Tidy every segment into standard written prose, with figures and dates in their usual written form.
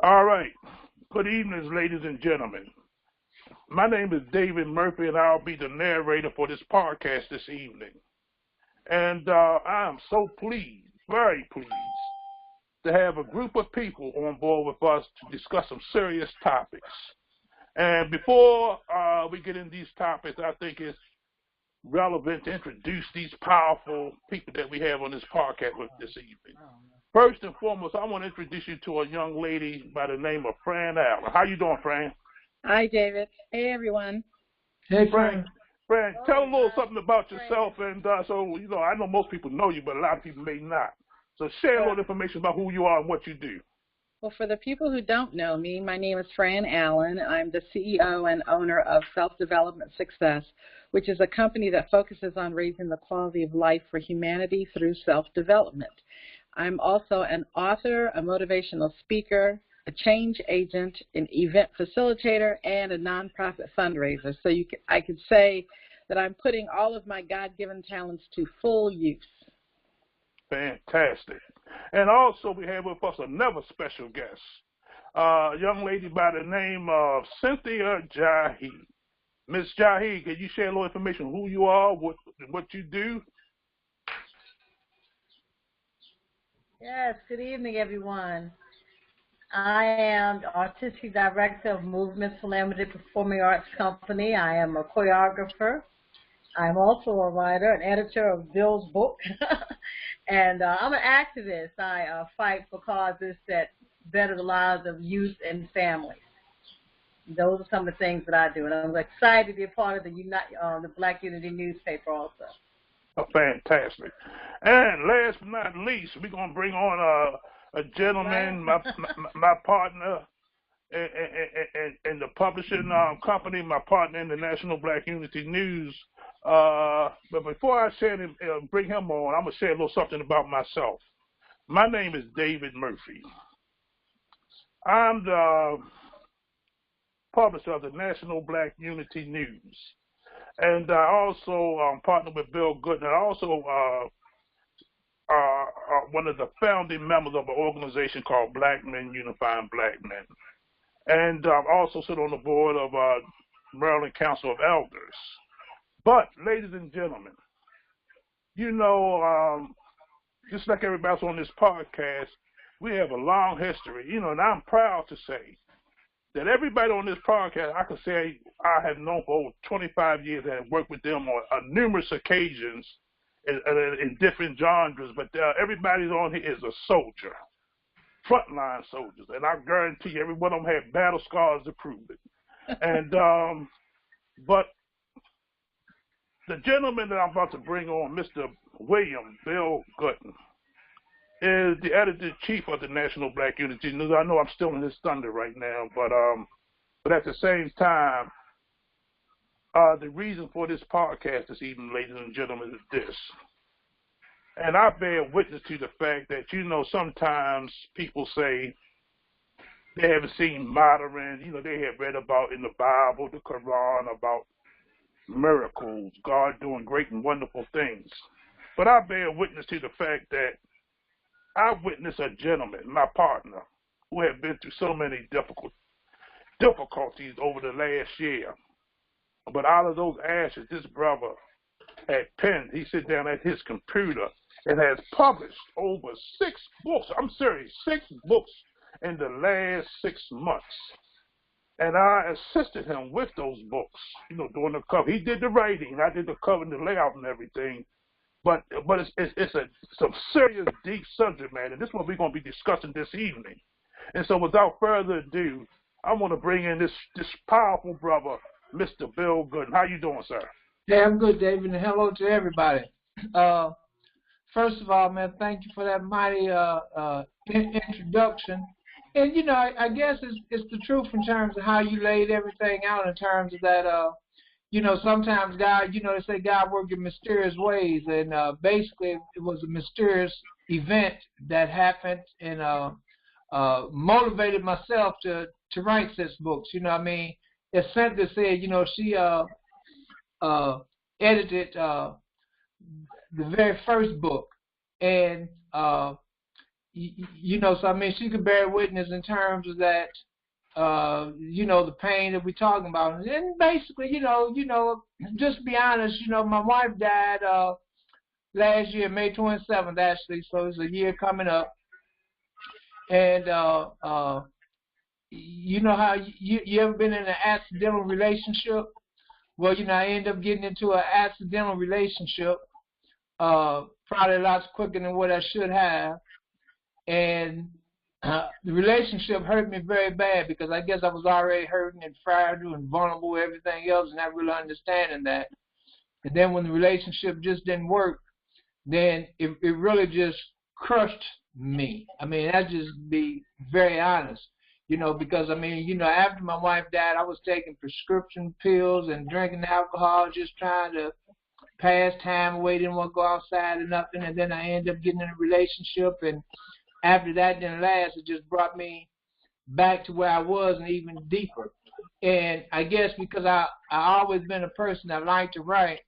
All right. Good evening, ladies and gentlemen. My name is David Murphy, and I'll be the narrator for this podcast this evening. And I am so pleased, very pleased, to have a group of people on board with us to discuss some serious topics. And before we get into these topics, I think it's relevant to introduce these powerful people that we have on this podcast with this evening. First and foremost, I want to introduce you to a young lady by the name of Fran Allen. How you doing, Fran? Hi, David. Hey, everyone. Hey, Fran. Fran, tell a little something about yourself, and so I know most people know you, but a lot of people may not. So share a little information about who you are and what you do. Well, for the people who don't know me, my name is Fran Allen. I'm the CEO and owner of Self-Development Success, which is a company that focuses on raising the quality of life for humanity through self-development. I'm also an author, a motivational speaker, a change agent, an event facilitator, and a nonprofit fundraiser. So I could say that I'm putting all of my God-given talents to full use. Fantastic. And also we have with us another special guest, a young lady by the name of Cynthia Jahi. Miss Jahi, can you share a little information on who you are, what you do? Yes, good evening, everyone. I am the Artistic Director of Movement Calamity Performing Arts Company. I am a choreographer. I'm also a writer and editor of Bill's book. And I'm an activist. I fight for causes that better the lives of youth and families. Those are some of the things that I do. And I'm excited to be a part of the Black Unity newspaper also. Oh, fantastic. And last but not least, we're going to bring on a gentleman, my partner in the publishing company, my partner in the National Black Unity News. But before I bring him on, I'm going to share a little something about myself. My name is David Murphy. I'm the publisher of the National Black Unity News. And I also partner with Bill Goodin. I also one of the founding members of an organization called Black Men Unifying Black Men. And I also sit on the board of Maryland Council of Elders. But, ladies and gentlemen, just like everybody else on this podcast, we have a long history, and I'm proud to say that everybody on this podcast, I can say I have known for over 25 years and have worked with them on numerous occasions in different genres, but everybody on here is a soldier, frontline soldiers, and I guarantee you every one of them had battle scars to prove it. And but the gentleman that I'm about to bring on, Mr. William Bill Goodin, is the editor-in-chief of the National Black Unity News. I know I'm still in his thunder right now, but at the same time, the reason for this podcast this evening, ladies and gentlemen, is this. And I bear witness to the fact that, sometimes people say they haven't seen modern, they have read about in the Bible, the Quran, about miracles, God doing great and wonderful things. But I bear witness to the fact that I witnessed a gentleman, my partner, who had been through so many difficulties over the last year. But out of those ashes, this brother had penned, he sat down at his computer and has published over 6 books. I'm serious, 6 books in the last 6 months. And I assisted him with those books, doing the cover. He did the writing, I did the cover and the layout and everything. But it's some serious, deep subject matter, and this is what we're going to be discussing this evening. And so without further ado, I want to bring in this powerful brother, Mr. Bill Goodin. How you doing, sir? Hey, I'm good, David, and hello to everybody. First of all, man, thank you for that mighty introduction. And, I guess it's the truth in terms of how you laid everything out in terms of that, sometimes God, they say God works in mysterious ways. And basically it was a mysterious event that happened and motivated myself to write 6 books. As Cynthia said, she edited the very first book. And you know, so I mean, she could bear witness in terms of that, you know, the pain that we're talking about. And basically, you know, just to be honest, you know, my wife died last year, May 27th, actually, so it's a year coming up. And you know how you ever been in an accidental relationship? Well, you know, I ended up getting into an accidental relationship, probably lots quicker than what I should have. And the relationship hurt me very bad because I guess I was already hurting and fragile and vulnerable, everything else, and not really understanding that. And then when the relationship just didn't work, then it really just crushed me. I mean, I just be very honest, you know, because I mean, you know, after my wife died, I was taking prescription pills and drinking alcohol, just trying to pass time away, didn't want to go outside or nothing. And then I ended up getting in a relationship, and after that didn't last, it just brought me back to where I was and even deeper. And I guess because I always been a person that liked to write,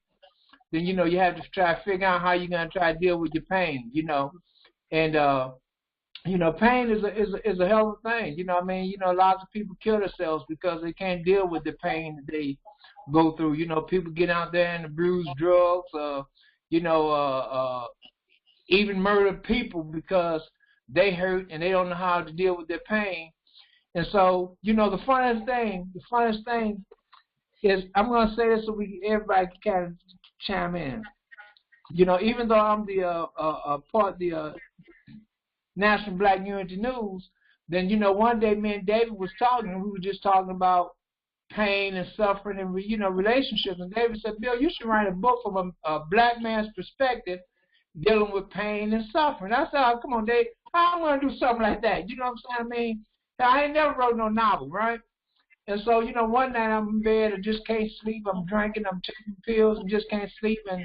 then, you know, you have to try to figure out how you're going to try to deal with your pain, you know. And, you know, pain is a hell of a thing. You know what I mean? You know, lots of people kill themselves because they can't deal with the pain that they go through. You know, people get out there and abuse drugs, you know, even murder people because they hurt and they don't know how to deal with their pain. And so, you know, the funniest thing is, I'm going to say this so everybody can kind of chime in. You know, even though I'm the part of the National Black Unity News, then, you know, one day me and David was talking, and we were just talking about pain and suffering and, you know, relationships. And David said, Bill, you should write a book from a black man's perspective dealing with pain and suffering. I said, oh, come on, Dave, how am I going to do something like that? You know what I'm saying? I mean, I ain't never wrote no novel, right? And so, you know, one night I'm in bed and just can't sleep. I'm drinking, I'm taking pills and just can't sleep. And,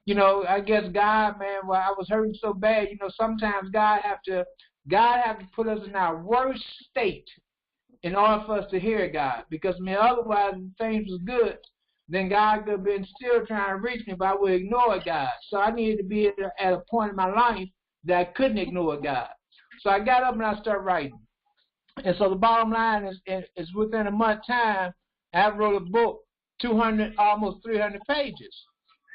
you know, I guess God, man, well, I was hurting so bad, you know, sometimes God have to put us in our worst state in order for us to hear God. Because, I mean, otherwise, if things was good, then God could have been still trying to reach me, but I would ignore God. So I needed to be at a point in my life that I couldn't ignore God. So I got up and I started writing. And so the bottom line is within a month time, I wrote a book, 200, almost 300 pages.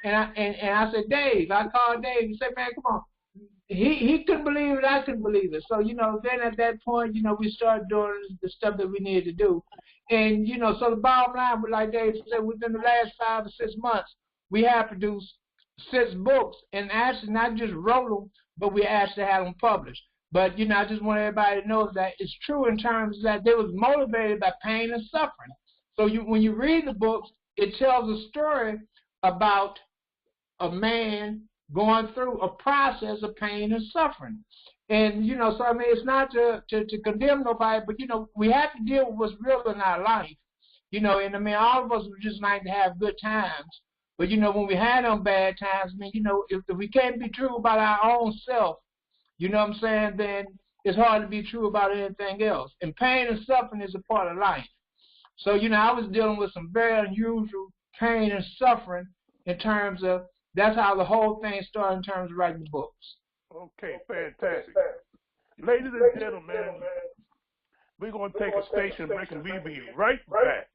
And I said, Dave, I called Dave and said, man, come on. He couldn't believe it, I couldn't believe it. So, you know, then at that point, you know, we started doing the stuff that we needed to do. And, you know, so the bottom line, like Dave said, within the last 5 or 6 months, we have produced 6 books, and actually not just wrote them, but we actually had them published. But, you know, I just want everybody to know that it's true in terms that they was motivated by pain and suffering. So when you read the books, it tells a story about a man going through a process of pain and suffering. And, you know, so, I mean, it's not to condemn nobody, but, you know, we have to deal with what's real in our life. You know, and, I mean, all of us would just like to have good times. But, you know, when we had them bad times, I mean, you know, if we can't be true about our own self, you know what I'm saying, then it's hard to be true about anything else. And pain and suffering is a part of life. So, you know, I was dealing with some very unusual pain and suffering in terms of, that's how the whole thing started in terms of writing the books. Okay, fantastic. Ladies and gentlemen, we're going to take a station break and we'll be right back.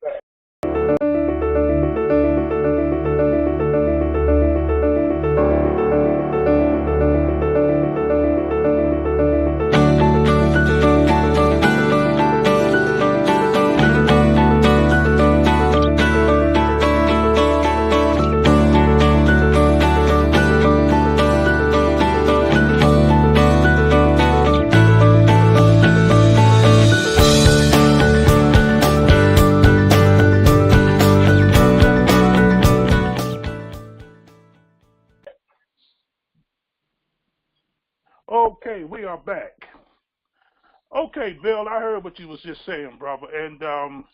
Okay, we are back. Okay, Bill, I heard what you was just saying, brother, and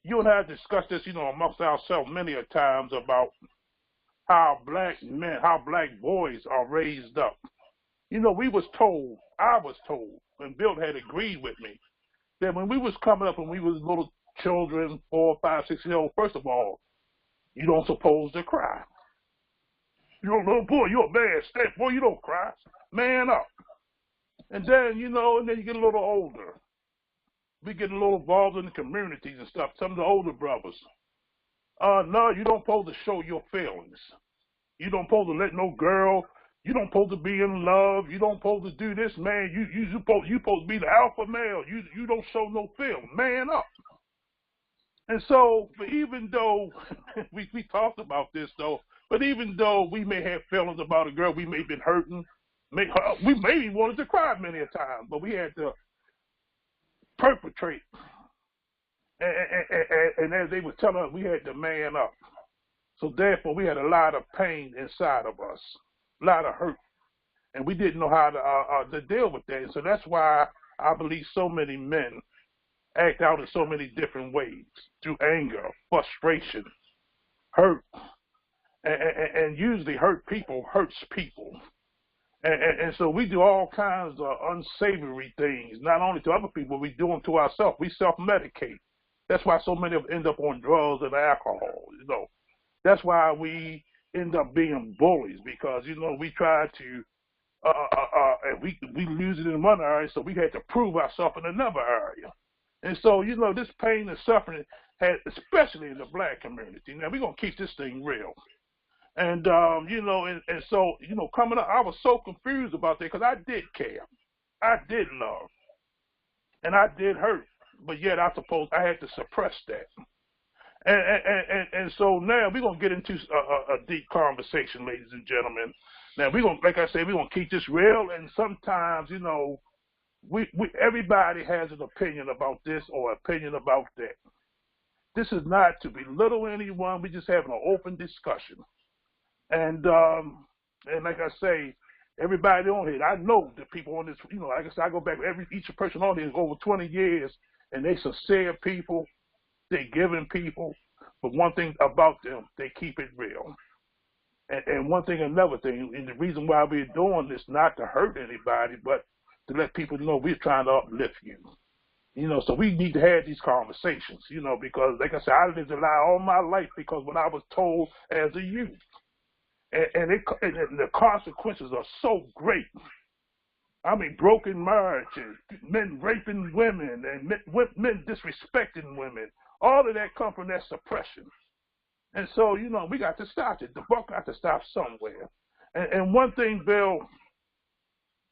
you and I discussed this, you know, amongst ourselves many a times about how black men, how black boys are raised up. You know, I was told, and Bill had agreed with me, that when we was coming up and we was little children, 4, 5, 6 years old, first of all, you don't supposed to cry. You're a little boy, you're a bad step, boy, you don't cry. Man up. And then, and then you get a little older. We get a little involved in the communities and stuff. Some of the older brothers. No, you don't supposed to show your feelings. You don't supposed to let no girl. You don't supposed to be in love. You don't supposed to do this, man. You supposed to be the alpha male. You don't show no feeling. Man up. And so, but even though we talked about this though, but even though we may have feelings about a girl, we may have been hurting. We maybe wanted to cry many a time, but we had to perpetrate. And as they were telling us, we had to man up. So therefore, we had a lot of pain inside of us, a lot of hurt, and we didn't know how to deal with that. And so that's why I believe so many men act out in so many different ways, through anger, frustration, hurt, and usually hurt people hurts people. And so we do all kinds of unsavory things, not only to other people, we do them to ourselves. We self-medicate. That's why so many of us end up on drugs and alcohol, That's why we end up being bullies, because, we try to, we lose it in one area, so we had to prove ourselves in another area. And so, this pain and suffering, especially in the black community. Now, we're going to keep this thing real. And, and so, coming up, I was so confused about that because I did care. I did love. And I did hurt. But yet I had to suppress that. And so now we're going to get into a deep conversation, ladies and gentlemen. Now, we're going to, like I said, we're going to keep this real. And sometimes, everybody has an opinion about this or opinion about that. This is not to belittle anyone. We're just having an open discussion. And like I say, everybody on here, I know the people on this, like I said, I go back, each person on here is over 20 years, and they sincere people, they giving people, but one thing about them, they keep it real. And one thing, another thing, and the reason why we're doing this, not to hurt anybody, but to let people know we're trying to uplift you. So we need to have these conversations, because like I said, I lived a lie all my life because when I was told as a youth, and the consequences are so great. I mean, broken marriages, men raping women, and men disrespecting women. All of that comes from that suppression. And so, we got to stop it. The buck got to stop somewhere. And one thing, Bill,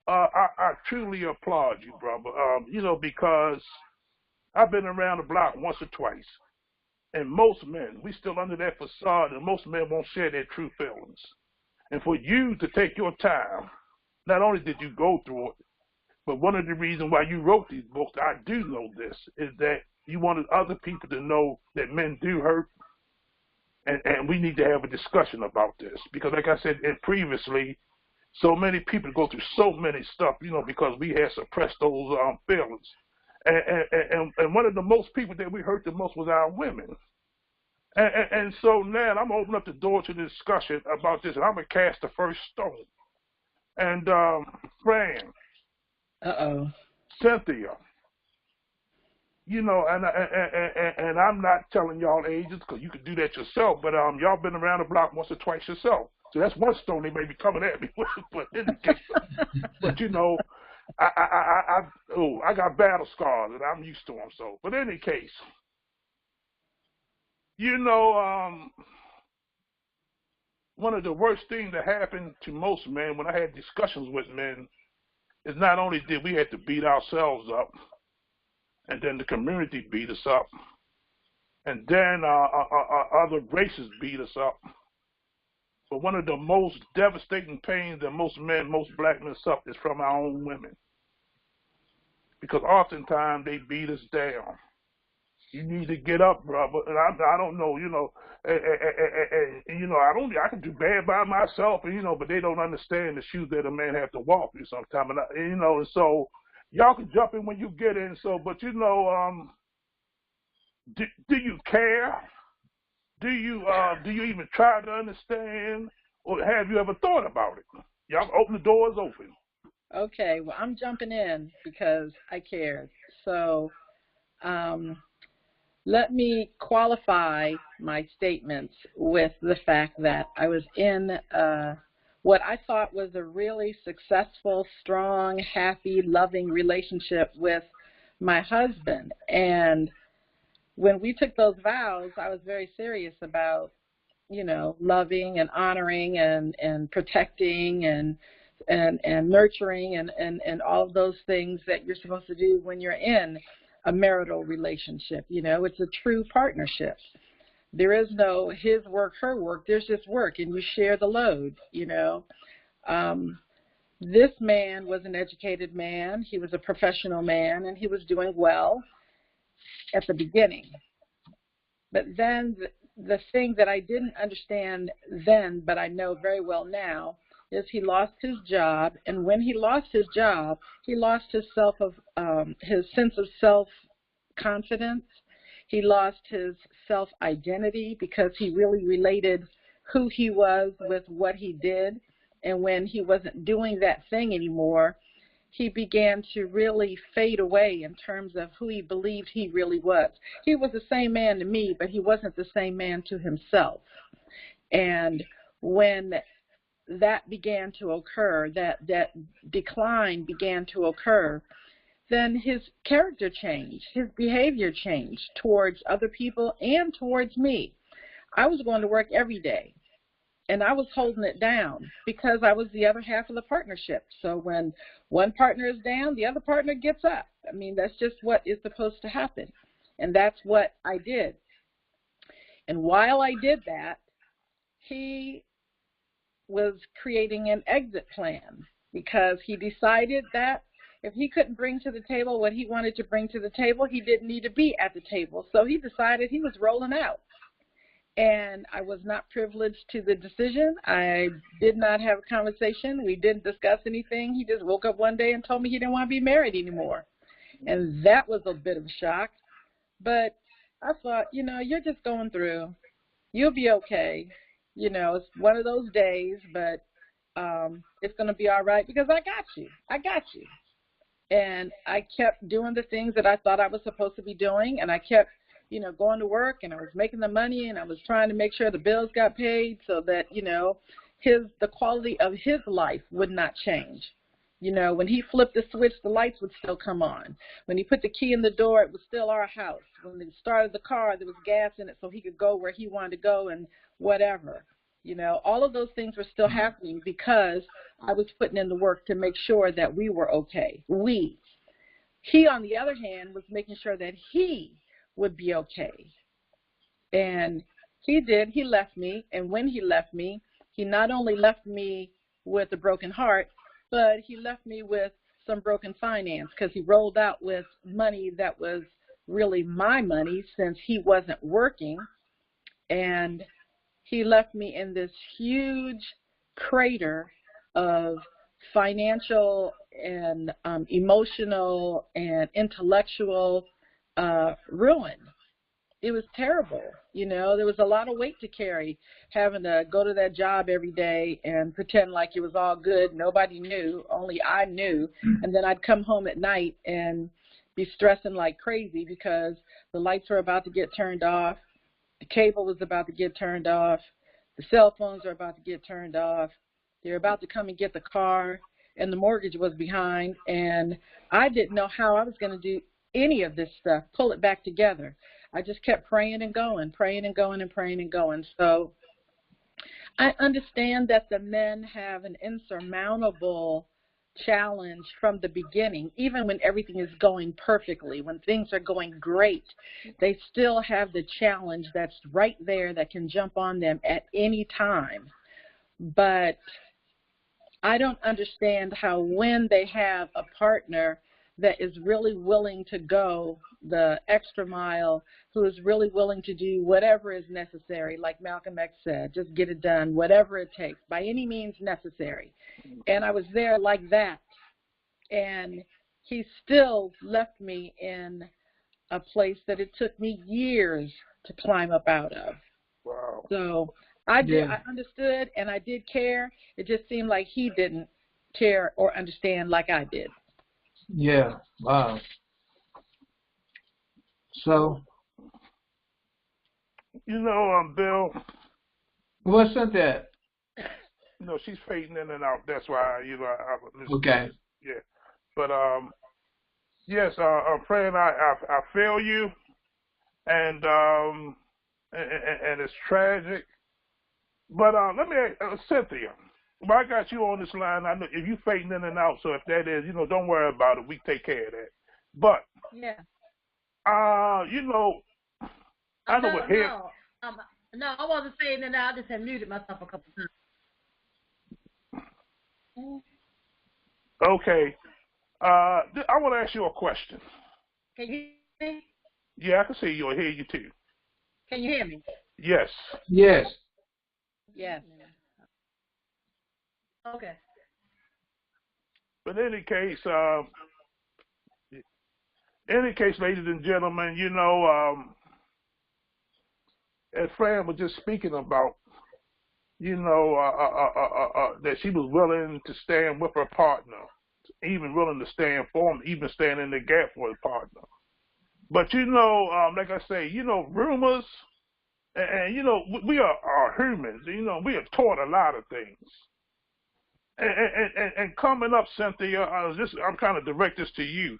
I truly applaud you, brother, because I've been around the block once or twice. And most men, we still under that facade, and most men won't share their true feelings. And for you to take your time, not only did you go through it, but one of the reasons why you wrote these books, I do know this, is that you wanted other people to know that men do hurt, and we need to have a discussion about this. Because like I said previously, so many people go through so many stuff, because we had suppressed those feelings. And one of the most people that we hurt the most was our women. And so now I'm opening up the door to the discussion about this, and I'm going to cast the first stone. And Fran. Uh-oh. Cynthia. And I'm not telling y'all ages because you can do that yourself, but y'all been around the block once or twice yourself. So that's one stone they may be coming at me with. But in the case, but I got battle scars and I'm used to them. So, but in any case, one of the worst things that happened to most men when I had discussions with men is not only did we have to beat ourselves up, and then the community beat us up, and then other races beat us up. But one of the most devastating pains that most black men suffer is from our own women. Because oftentimes they beat us down. You need to get up, brother. And I don't know, I can do bad by myself, but they don't understand the shoes that a man has to walk through sometimes. And so y'all can jump in when you get in. So, but do you care? Do you even try to understand, or have you ever thought about it? Y'all open the doors open. Okay, well, I'm jumping in because I cared. So let me qualify my statements with the fact that I was in what I thought was a really successful, strong, happy, loving relationship with my husband. And when we took those vows, I was very serious about, loving and honoring and protecting and nurturing and all of those things that you're supposed to do when you're in a marital relationship. It's a true partnership. There is no his work, her work. There's just work, and you share the load. This man was an educated man. He was a professional man, and he was doing well at the beginning. But then the thing that I didn't understand then, but I know very well now, is he lost his job. And when he lost his job, he lost his sense of self-confidence. He lost his self-identity because he really related who he was with what he did. And when he wasn't doing that thing anymore, he began to really fade away in terms of who he believed he really was. He was the same man to me, but he wasn't the same man to himself. And when that began to occur, that decline began to occur, then his character changed, his behavior changed towards other people and towards me. I was going to work every day, and I was holding it down because I was the other half of the partnership. So when one partner is down, the other partner gets up. I mean, that's just what is supposed to happen, and that's what I did. And while I did that, he was creating an exit plan because he decided that if he couldn't bring to the table what he wanted to bring to the table, he didn't need to be at the table. So he decided he was rolling out. And I was not privileged to the decision. I did not have a conversation. We didn't discuss anything. He just woke up one day and told me he didn't want to be married anymore. And that was a bit of a shock. But I thought, you're just going through. You'll be okay. It's one of those days, but it's going to be all right because I got you. I got you. And I kept doing the things that I thought I was supposed to be doing, and I kept, going to work, and I was making the money, and I was trying to make sure the bills got paid so that, the quality of his life would not change. When he flipped the switch, the lights would still come on. When he put the key in the door, it was still our house. When he started the car, there was gas in it so he could go where he wanted to go and whatever. All of those things were still happening because I was putting in the work to make sure that we were okay. He, on the other hand, was making sure that he would be okay. And he did. He left me. And when he left me, he not only left me with a broken heart, but he left me with some broken finance because he rolled out with money that was really my money since he wasn't working. And he left me in this huge crater of financial and emotional and intellectual ruin. It was terrible. There was a lot of weight to carry, having to go to that job every day and pretend like it was all good. Nobody knew, only I knew. And then I'd come home at night and be stressing like crazy because the lights were about to get turned off. The cable was about to get turned off. The cell phones are about to get turned off. They're about to come and get the car, and the mortgage was behind. And I didn't know how I was going to do any of this stuff, pull it back together. I just kept praying and going, praying and going and praying and going. So I understand that the men have an insurmountable challenge from the beginning. Even when everything is going perfectly, when things are going great, they still have the challenge that's right there that can jump on them at any time. But I don't understand how when they have a partner that is really willing to go the extra mile, who is really willing to do whatever is necessary, like Malcolm X said, just get it done, whatever it takes, by any means necessary. And I was there like that. And he still left me in a place that it took me years to climb up out of. Wow. So I understood and I did care. It just seemed like he didn't care or understand like I did. Yeah. Wow. So. Bill. What's that? she's fading in and out. That's why, I Okay. yeah. But yes, friend, I feel you, and and it's tragic. But let me ask, Cynthia. Well, I got you on this line. I know if you fading in and out, so if that is, don't worry about it. We take care of that. But Yeah. I know what here. No, I wasn't saying that. I just had muted myself a couple times. Okay. I want to ask you a question. Can you hear me? Yeah, I can see you. I hear you too. Can you hear me? Yes. Yes. Yes. Okay. But in any case, ladies and gentlemen, as Fran was just speaking about, that she was willing to stand with her partner, even willing to stand for him, even stand in the gap for her partner. But like I say, rumors, and we are humans. We are taught a lot of things. And coming up, Cynthia, I'm kind of direct this to you.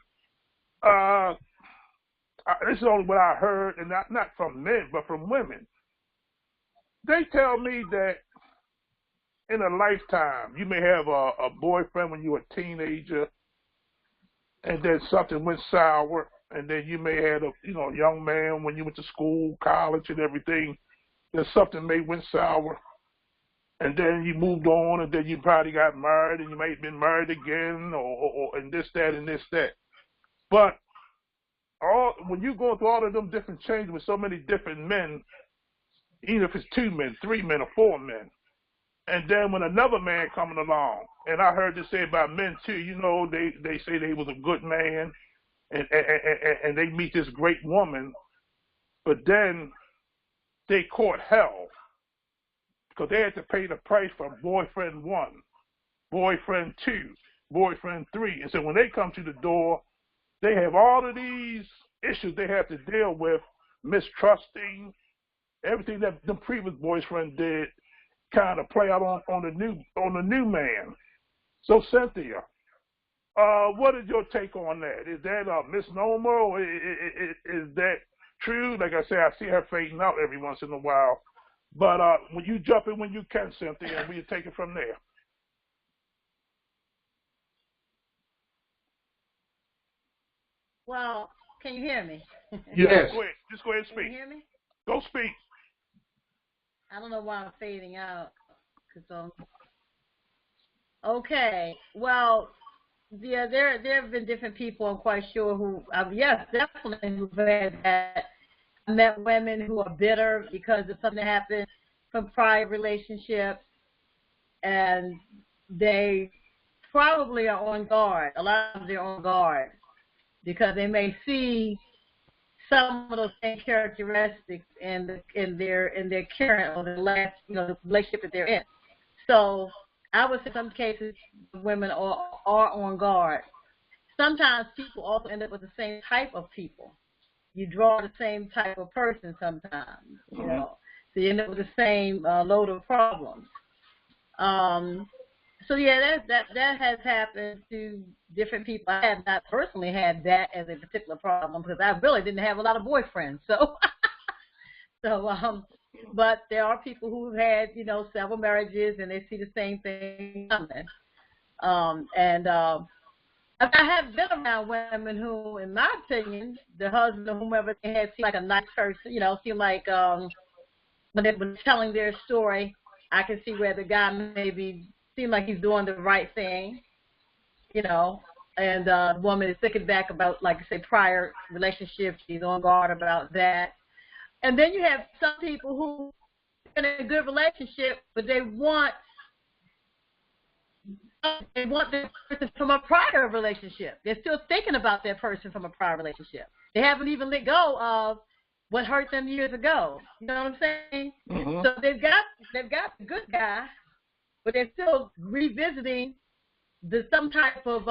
This is only what I heard, and not from men, but from women. They tell me that in a lifetime, you may have a boyfriend when you were a teenager, and then something went sour, and then you may have a young man when you went to school, college, and everything. Then something may went sour, and then you moved on, and then you probably got married, and you may have been married again, or and this, that, and this, that. But when you go through all of them different changes with so many different men, even if it's 2 men, 3 men, or 4 men, and then when another man coming along, and I heard this say about men too, they say they was a good man, and they meet this great woman, but then they caught hell because they had to pay the price for boyfriend 1, boyfriend 2, boyfriend 3. And so when they come to the door, they have all of these issues they have to deal with, mistrusting, everything that the previous boyfriend did kind of play out on the new man. So Cynthia, what is your take on that? Is that a misnomer, or is that true? Like I say, I see her fading out every once in a while. But when you jump in when you can, Cynthia, and we'll take it from there. Well, can you hear me? Yes. Go ahead. Just go ahead and speak. Can you hear me? Go speak. I don't know why I'm fading out. Okay. Well, yeah, there have been different people. I'm quite sure who, yes, definitely who've had that. I met women who are bitter because of something that happened from prior relationships, and they probably are on guard. A lot of them are on guard because they may see some of those same characteristics in their current or the last relationship that they're in. So I would say in some cases women are on guard. Sometimes people also end up with the same type of people. You draw the same type of person sometimes, so you end up with the same load of problems. So yeah, that has happened to different people. I have not personally had that as a particular problem because I really didn't have a lot of boyfriends. So, but there are people who've had several marriages and they see the same thing coming. I have been around women who, in my opinion, the husband or whomever they had seemed like a nice person. Seemed like when they were telling their story, I can see where the guy maybe seemed like he's doing the right thing, and the woman is thinking back about, like I say, prior relationships. She's on guard about that. And then you have some people who are in a good relationship, but they want this person from a prior relationship. They're still thinking about that person from a prior relationship. They haven't even let go of what hurt them years ago. You know what I'm saying? Mm-hmm. So they've got the good guy, but they're still revisiting some type of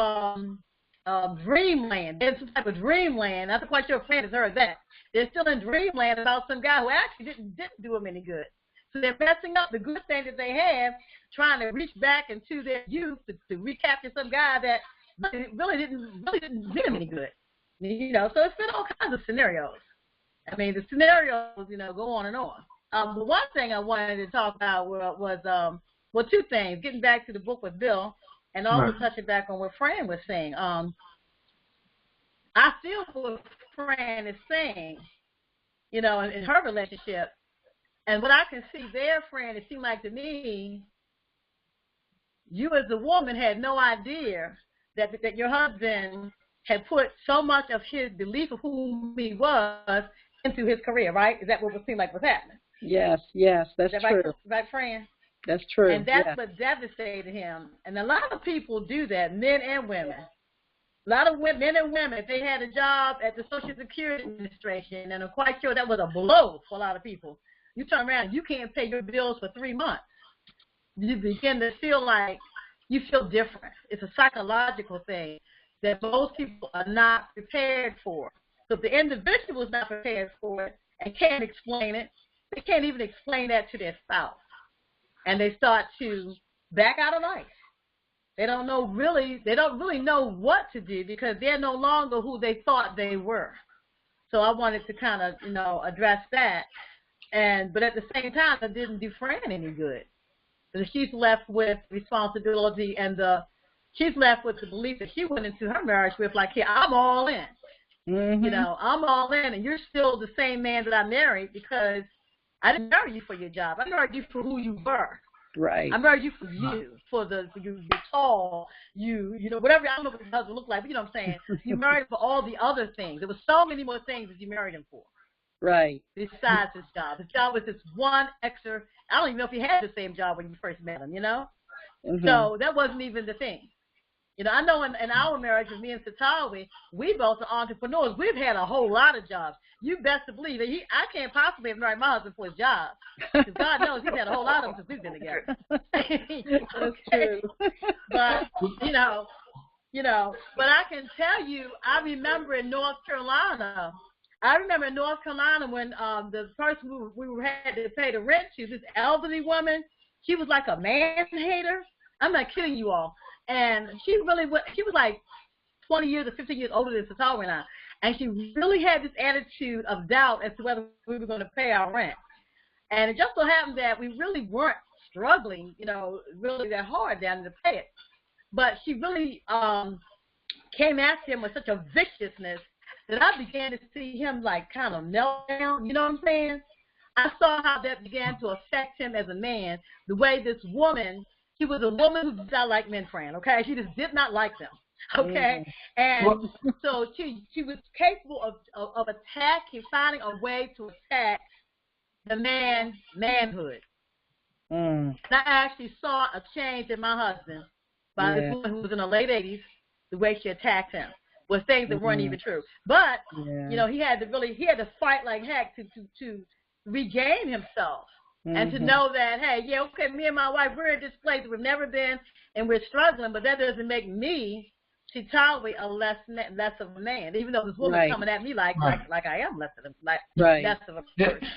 dreamland. There's some type of dreamland. I'm not quite sure if Fran has heard that. They're still in dreamland about some guy who actually didn't do them any good. So they're messing up the good thing that they have, trying to reach back into their youth to recapture some guy that really didn't do them any good. You know, so it's been all kinds of scenarios. I mean, the scenarios, you know, go on and on. The one thing I wanted to talk about was well, two things. Getting back to the book with Bill, and also touching back on what Fran was saying. I feel what Fran is saying, you know, in her relationship. And what I can see there, Fran, it seemed like to me, you as a woman had no idea that your husband had put so much of his belief of who he was into his career, right? Is that what it seemed like was happening? Yes, that's true. Right, Fran? That's true. And that's what devastated him. And a lot of people do that, men and women. A lot of men and women, if they had a job at the Social Security Administration, and I'm quite sure that was a blow for a lot of people, you turn around and you can't pay your bills for 3 months. You begin to feel like you feel different. It's a psychological thing that most people are not prepared for. So if the individual is not prepared for it and can't explain it, they can't even explain that to their spouse. And they start to back out of life. They don't really know what to do because they're no longer who they thought they were. So I wanted to kind of, you know, address that. But at the same time, it didn't do Fran any good. Because she's left with responsibility and she's left with the belief that she went into her marriage with, like, here, I'm all in. Mm-hmm. You know, I'm all in, and you're still the same man that I married because I didn't marry you for your job. I married you for who you were. Right. I married you for you, for you're tall, you know, whatever. I don't know what your husband looked like, but you know what I'm saying. You married him for all the other things. There was so many more things that you married him for. Right. Besides his job. His job was this one extra. I don't even know if he had the same job when you first met him, you know? Mm-hmm. So that wasn't even the thing. You know, I know in our marriage with me and Satawi, we both are entrepreneurs. We've had a whole lot of jobs. You best to believe that I can't possibly have married my husband for his job. Because God knows he's had a whole lot of them since we've been together. Okay? But, you know, but I can tell you, I remember in North Carolina when the person we had to pay the rent to, this elderly woman, she was like a man hater. I'm not kidding you all. And she was like 20 years or 15 years older than Satawi and I. And she really had this attitude of doubt as to whether we were going to pay our rent. And it just so happened that we really weren't struggling, you know, really that hard down to pay it. But she really came after him with such a viciousness that I began to see him like kind of melt down, you know what I'm saying? I saw how that began to affect him as a man, the way this woman, she was a woman who did not like men, Fran, okay? She just did not like them, okay? And so she was capable of attacking, finding a way to attack the manhood. And I actually saw a change in my husband by this woman who was in her late 80s, the way she attacked him with things that weren't even true. But, you know, he had to fight like heck to regain himself. And to know that, hey, yeah, okay, me and my wife, we're in this place we've never been, and we're struggling, but that doesn't make me, Satawi, a less of a man, even though this woman's coming at me like I am less of a person.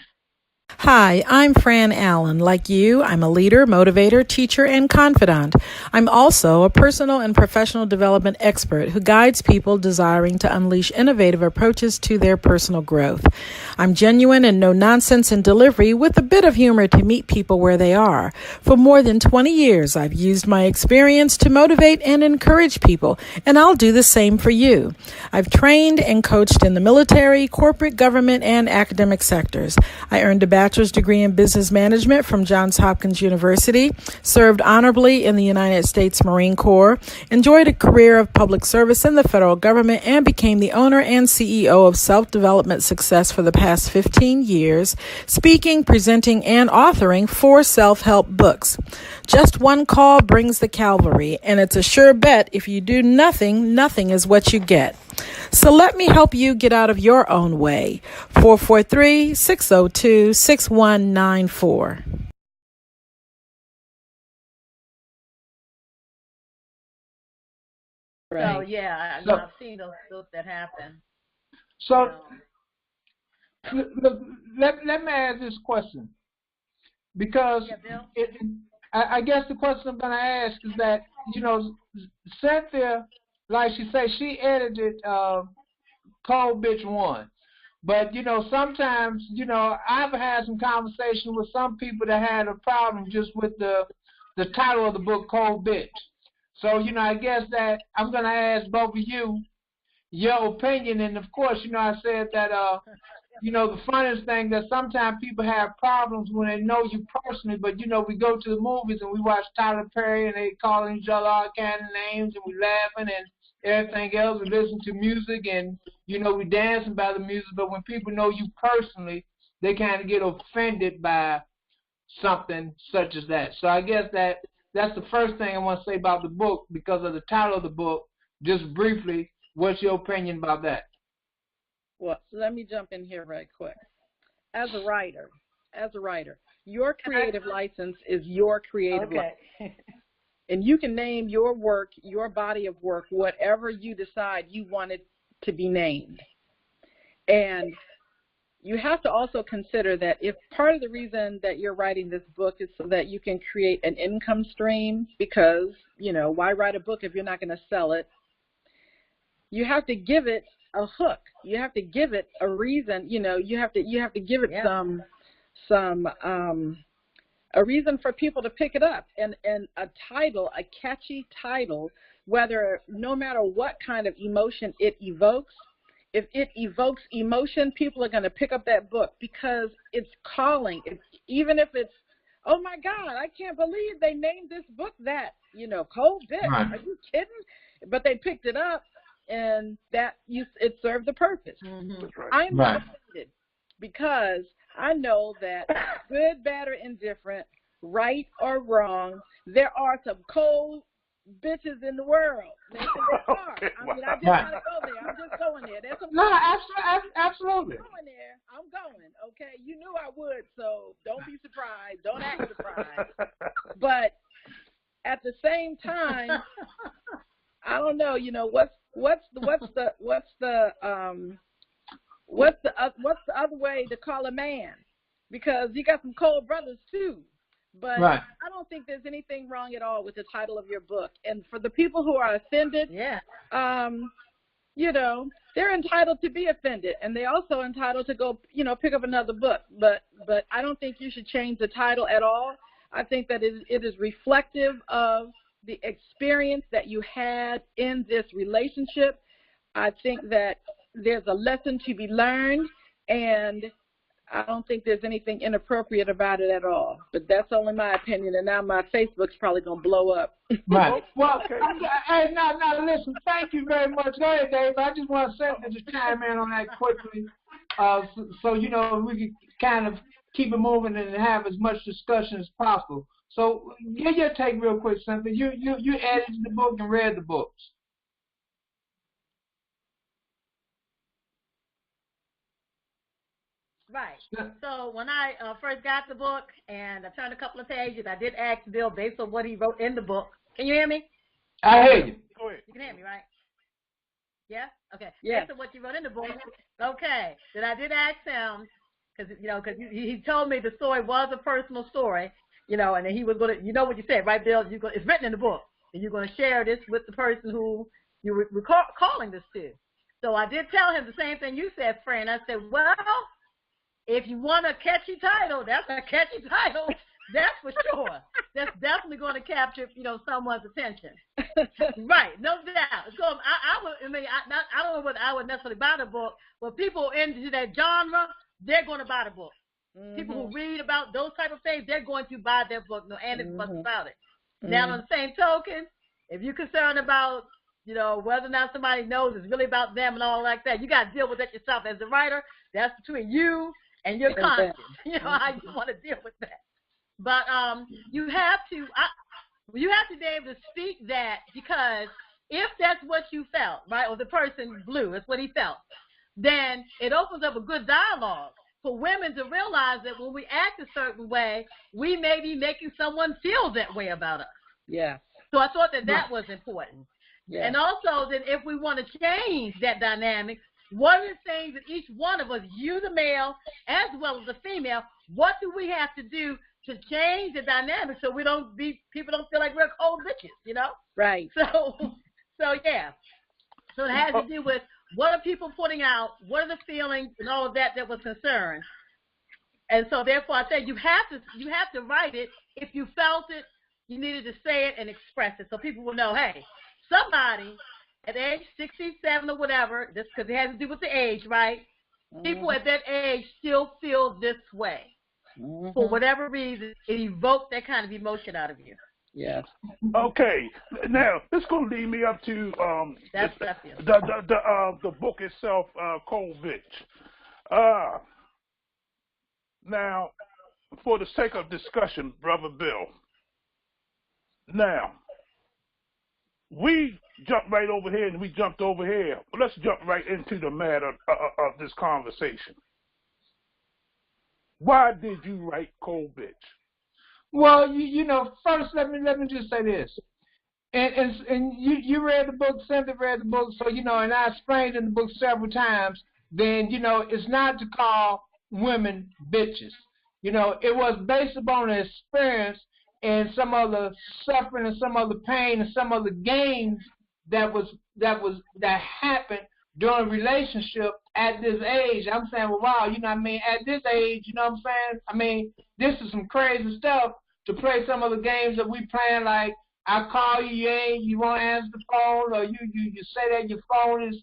Hi, I'm Fran Allen. Like you, I'm a leader, motivator, teacher, and confidant. I'm also a personal and professional development expert who guides people desiring to unleash innovative approaches to their personal growth. I'm genuine and no nonsense in delivery with a bit of humor to meet people where they are. For more than 20 years, I've used my experience to motivate and encourage people, and I'll do the same for you. I've trained and coached in the military, corporate, government, and academic sectors. I earned a bachelor's degree in business management from Johns Hopkins University, served honorably in the United States Marine Corps, enjoyed a career of public service in the federal government, and became the owner and CEO of Self-Development Success for the past 15 years, speaking, presenting, and authoring 4 self-help books. Just one call brings the cavalry, and it's a sure bet if you do nothing, nothing is what you get. So let me help you get out of your own way. 443-602-6194. Right. So, yeah, I've seen those that happen. So, look, let me ask this question. because Yeah, Bill? I guess the question I'm going to ask is that, Cynthia, like she said, she edited Cold Bitch 1. But, sometimes, I've had some conversation with some people that had a problem just with the title of the book, Cold Bitch. So, I guess that I'm going to ask both of you your opinion. And, of course, I said that, the funniest thing that sometimes people have problems when they know you personally, but, we go to the movies and we watch Tyler Perry and they calling each other all kind of names and we laughing and everything else. We listen to music and, we dancing by the music. But when people know you personally, they kind of get offended by something such as that. So I guess that's the first thing I want to say about the book because of the title of the book. Just briefly, what's your opinion about that? Well, let me jump in here right quick. As a writer, your creative license is your creative license. And you can name your work, your body of work, whatever you decide you want it to be named. And you have to also consider that if part of the reason that you're writing this book is so that you can create an income stream, because, why write a book if you're not going to sell it? You have to give it a hook. You have to give it a reason. You have to give it a reason for people to pick it up, and a title, a catchy title, no matter what kind of emotion it evokes. If it evokes emotion, people are going to pick up that book because it's calling. Even if it's, oh my God, I can't believe they named this book that, Cold Bitch. Right. Are you kidding? But they picked it up, and it served the purpose. Mm-hmm. I'm not offended because I know that good, bad, or indifferent, right or wrong, there are some cold bitches in the world. There are. Okay, I mean, I just want to go there. I'm just going there. There's some absolutely. I'm going there. I'm going. Okay, you knew I would, so don't be surprised. Don't act surprised. But at the same time, I don't know. What's the other way to call a man? Because you got some cold brothers too. But I don't think there's anything wrong at all with the title of your book. And for the people who are offended, they're entitled to be offended, and they're also entitled to go, pick up another book. But I don't think you should change the title at all. I think that it is reflective of the experience that you had in this relationship. I think that there's a lesson to be learned, and I don't think there's anything inappropriate about it at all. But that's only my opinion, and now my Facebook's probably going to blow up. Right. Well, hey, now, listen, thank you very much. Go ahead, Dave. I just want to just chime in on that quickly so we can kind of keep it moving and have as much discussion as possible. So give your take real quick, Cynthia. You edited the book and read the books. Right. So when I first got the book and I turned a couple of pages, I did ask Bill based on what he wrote in the book. Can you hear me? I hear you. Go ahead. You can hear me, right? Yeah? Okay. Yeah. Based on what you wrote in the book. Okay. Then I did ask him, because he told me the story was a personal story, and then he was going to, what you said, right, Bill? It's written in the book, and you're going to share this with the person who you were calling this to. So I did tell him the same thing you said, friend. I said, well, if you want a catchy title, that's a catchy title. That's for sure. That's definitely going to capture, someone's attention. Right, no doubt. So I don't know whether I would necessarily buy the book, but people into that genre, they're going to buy the book. Mm-hmm. People who read about those type of things, they're going to buy their book. No anecdotes about it. Mm-hmm. Now, on the same token, if you're concerned about, whether or not somebody knows it's really about them and all like that, you got to deal with that yourself as a writer. That's between you and your conscience, how you want to deal with that. But you have to be able to speak that, because if that's what you felt, right, or the person Blue, that's what he felt, then it opens up a good dialogue for women to realize that when we act a certain way, we may be making someone feel that way about us. Yeah. So I thought that was important. Yeah. And also that if we want to change that dynamic, one of the things that each one of us, you the male as well as the female, what do we have to do to change the dynamic so people don't feel like we're cold bitches, you know? Right. So yeah. So it has to do with what are people putting out, what are the feelings and all of that was concerned. And so therefore I said you have to write it. If you felt it, you needed to say it and express it so people will know, hey, somebody at age 67 or whatever, just because it has to do with the age, right? Mm-hmm. People at that age still feel this way. Mm-hmm. For whatever reason, it evoked that kind of emotion out of you. Yes. Okay. Now this is going to lead me up to the book itself, Cold Bitch. Now, for the sake of discussion, Brother Bill. Now, we jumped right over here and we jumped over here. But let's jump right into the matter of this conversation. Why did you write Cold Bitch? Well, you know, first let me just say this, and you read the book, Cynthia read the book, so you know, and I explained in the book several times. Then you know, it's not to call women bitches. You know, it was based upon an experience and some other suffering and some other pain and some other gains that happened during a relationship at this age. I'm saying, well, wow, you know what I mean? At this age, you know what I'm saying? I mean, this is some crazy stuff to play some of the games that we playing, like I call you, you won't answer the phone, or you say that your phone is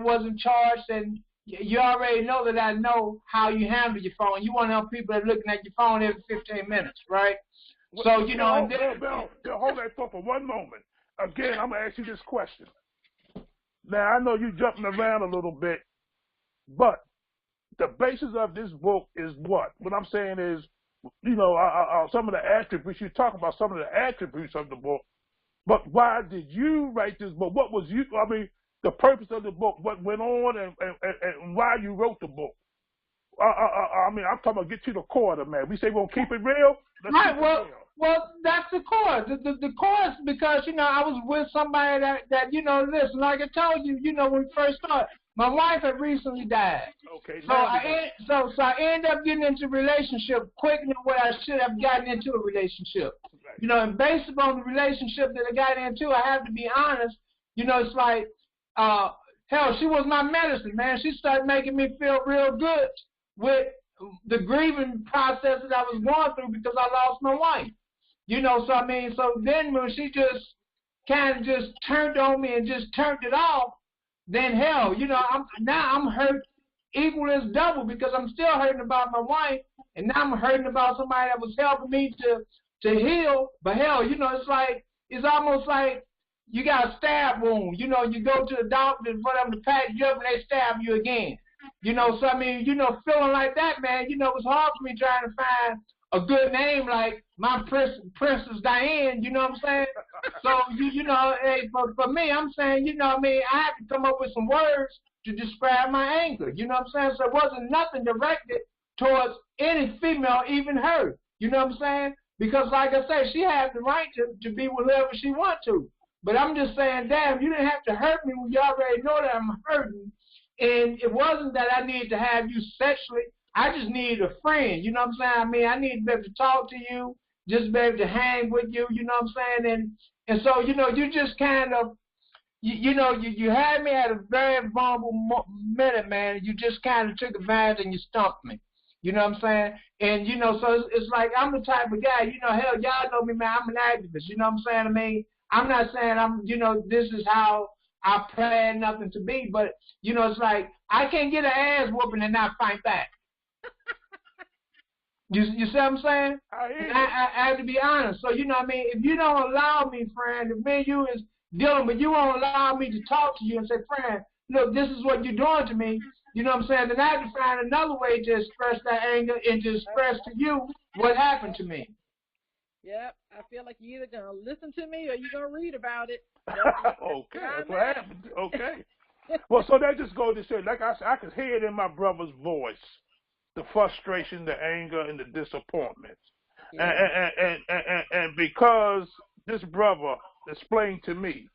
wasn't charged, and you already know that I know how you handle your phone. You want to know people that are looking at your phone every 15 minutes, right? So, you know. Bill, hold that thought for one moment. Again, I'm going to ask you this question. Now, I know you're jumping around a little bit, but the basis of this book is what? What I'm saying is, you know, some of the attributes, you talk about some of the attributes of the book, but why did you write this book? What was the purpose of the book, what went on, and why you wrote the book? I'm talking about get to the core of the man. We say we're going to keep it real. Right, well, that's the core. The core is because, you know, I was with somebody that you know, listen, like I told you, you know, when we first started, my wife had recently died. Okay. So I ended up getting into a relationship quicker than what I should have gotten into a relationship. Right. You know, and based upon the relationship that I got into, I have to be honest, you know, it's like, hell, she was my medicine, man. She started making me feel real good with the grieving process that I was going through because I lost my wife. You know, so I mean, so then when she just kind of just turned on me and just turned it off, then hell, you know, I'm hurt equal as double because I'm still hurting about my wife, and now I'm hurting about somebody that was helping me to heal. But hell, you know, it's almost like you got a stab wound. You know, you go to the doctor for them to patch you up and they stab you again. You know, so I mean, you know, feeling like that, man, you know, it was hard for me trying to find a good name like my Princess Diane, you know what I'm saying? So, you know, hey, for me, I'm saying, you know what I mean, I had to come up with some words to describe my anger, you know what I'm saying? So it wasn't nothing directed towards any female, even her, you know what I'm saying? Because like I say, she has the right to be with whoever she wants to. But I'm just saying, damn, you didn't have to hurt me when you already know that I'm hurting. And it wasn't that I needed to have you sexually. I just needed a friend, you know what I'm saying? I mean, I needed to be able to talk to you, just be able to hang with you, you know what I'm saying? And so, you know, you just kind of, you had me at a very vulnerable minute, man. You just kind of took advantage and you stumped me. You know what I'm saying? And, you know, so it's like I'm the type of guy, you know, hell, y'all know me, man. I'm an activist, you know what I'm saying? I mean, I'm not saying you know, this is how I plan nothing to be, but, you know, it's like I can't get an ass whooping and not fight back. You see what I'm saying? I have to be honest. So, you know what I mean? If you don't allow me, friend, if me and you is dealing, but you won't allow me to talk to you and say, friend, look, this is what you're doing to me, you know what I'm saying? Then I have to find another way to express that anger and to express to you what happened to me. Yep, I feel like you're either going to listen to me or you're going to read about it. Okay, that's what happened. Okay. Well, so that just goes to say, like I said, I could hear it in my brother's voice, the frustration, the anger, and the disappointment. Yeah. And because this brother explained to me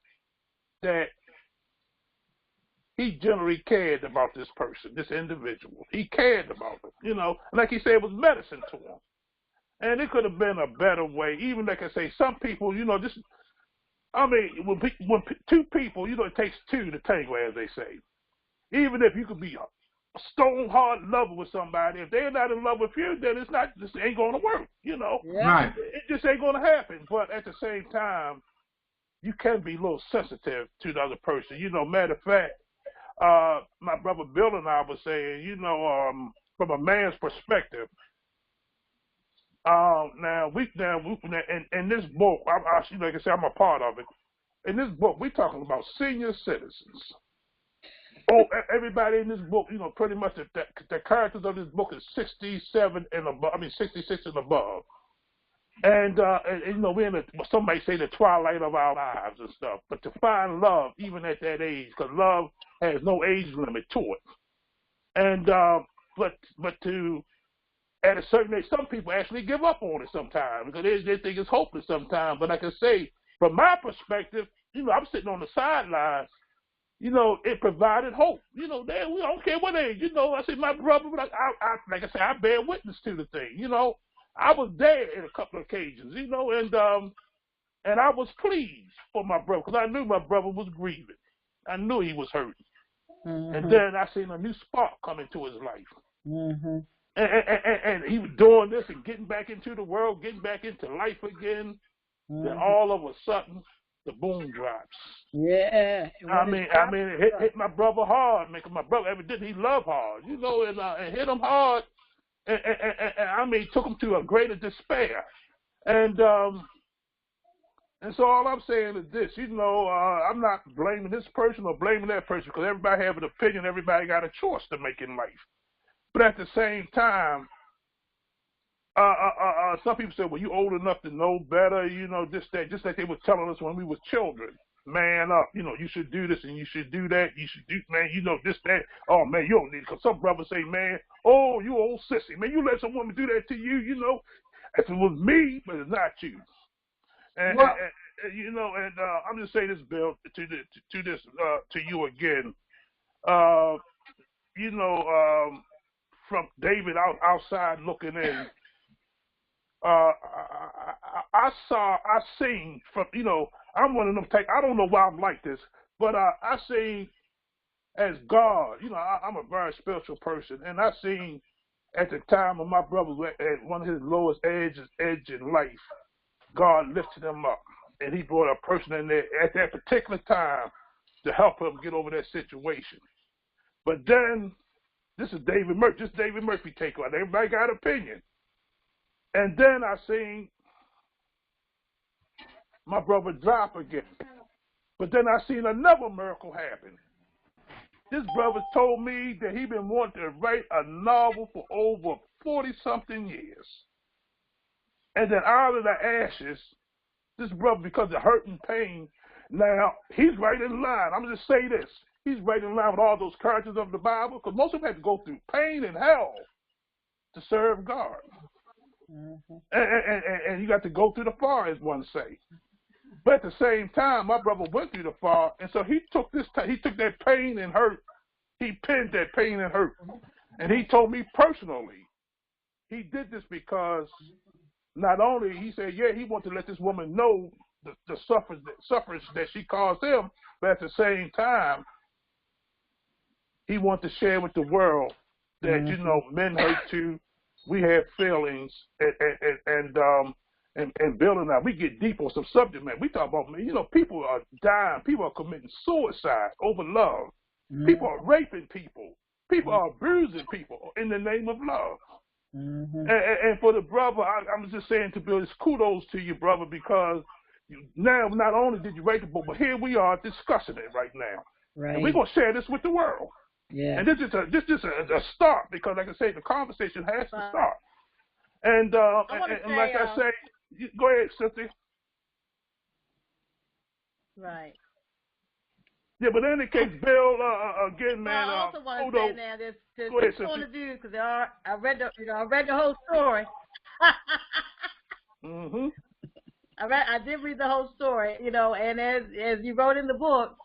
that he generally cared about this person, this individual. He cared about them, you know. Like he said, it was medicine to him. And it could have been a better way. Even like I say, some people, you know, just, I mean, when two people, you know, it takes two to tango, as they say. Even if you could be a stone hard lover with somebody, if they're not in love with you, then it's not, this ain't going to work, you know. Yeah. Right. It just ain't going to happen. But at the same time, you can be a little sensitive to the other person. You know, matter of fact, my brother Bill and I were saying, you know, from a man's perspective, now in this book, you know, like I said, I'm a part of it. In this book, we're talking about senior citizens. Oh, everybody in this book, you know, pretty much the characters of this book is 67 and above. I mean, 66 and above. And you know, we're in somebody say the twilight of our lives and stuff. But to find love, even at that age, because love has no age limit to it. And but to at a certain age, some people actually give up on it sometimes because they think it's hopeless sometimes. But like I say, from my perspective, you know, I'm sitting on the sidelines. You know, it provided hope. You know, we don't care what age. You know, I say my brother, like I say, I bear witness to the thing. You know, I was there in a couple of occasions. You know, and I was pleased for my brother because I knew my brother was grieving. I knew he was hurting. Mm-hmm. And then I seen a new spark come into his life. Mm-hmm. And he was doing this and getting back into the world, getting back into life again. Mm-hmm. Then all of a sudden, the boom drops. Yeah. I mean, it hit my brother hard, because my brother evidently he loved hard, you know, and hit him hard, and I mean, took him to a greater despair, and so all I'm saying is this, you know, I'm not blaming this person or blaming that person because everybody have an opinion, everybody got a choice to make in life, but at the same time. Some people say, well, you old enough to know better, you know, this, that, just like they were telling us when we were children. Man up, you know, you should do this and you should do that. You should do, man, you know, this, that. Oh, man, you don't need it. Because some brothers say, man, oh, you old sissy. Man, you let some woman do that to you, you know. If it was me, but it's not you. And you know, and I'm just saying this, Bill, to you again. You know, from David outside looking in, I seen from, you know, I'm one of them I don't know why I'm like this, but I seen as God, you know, I'm a very spiritual person, and I seen at the time of my brother at one of his lowest edge in life, God lifted him up, and he brought a person in there at that particular time to help him get over that situation. But then, this is David Murphy, just David Murphy take on it. Everybody got an opinion. And then I seen my brother drop again. But then I seen another miracle happen. This brother told me that he been wanting to write a novel for over 40-something years. And then out of the ashes, this brother, because of hurt and pain, now he's right in line. I'm going to say this. He's right in line with all those characters of the Bible, because most of them had to go through pain and hell to serve God. Mm-hmm. And you got to go through the fire, as one say. But at the same time, my brother went through the fire, and so he took that pain and hurt, he pinned that pain and hurt, and he told me personally, he did this because not only he said, yeah, he wanted to let this woman know the sufferance that she caused him, but at the same time, he wanted to share with the world that mm-hmm. you know, men hurt too. We have feelings, and Bill and I, we get deep on some subject, man. We talk about, you know, people are dying, people are committing suicide over love. Mm-hmm. People are raping people. People are abusing people in the name of love. Mm-hmm. And for the brother, I'm just saying to Bill, it's kudos to you, brother, because now not only did you write the book, but here we are discussing it right now. Right. And we're going to share this with the world. Yeah. And this is a start, because, like I say, the conversation has to start. And like I say, go ahead, Cynthia. Right. Yeah, but in any case, Bill, again, man. I also want to say now, there's two point of view, because I read the whole story. Mhm. I did read the whole story, you know, and as you wrote in the book,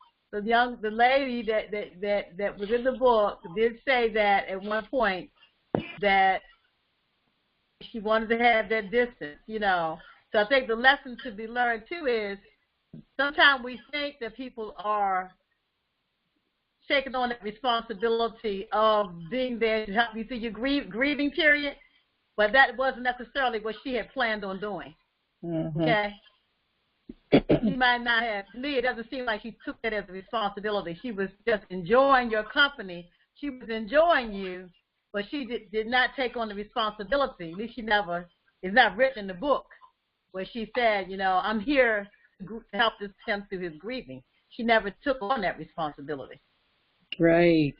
the lady that was in the book did say that at one point that she wanted to have that distance, you know. So I think the lesson to be learned too is sometimes we think that people are taking on that responsibility of being there to help you through your grieving period, but that wasn't necessarily what she had planned on doing. Okay? She might not have. To me, it doesn't seem like she took that as a responsibility. She was just enjoying your company. She was enjoying you, but she did not take on the responsibility. At least she never, it's not written in the book where she said, you know, I'm here to help him through his grieving. She never took on that responsibility. Right.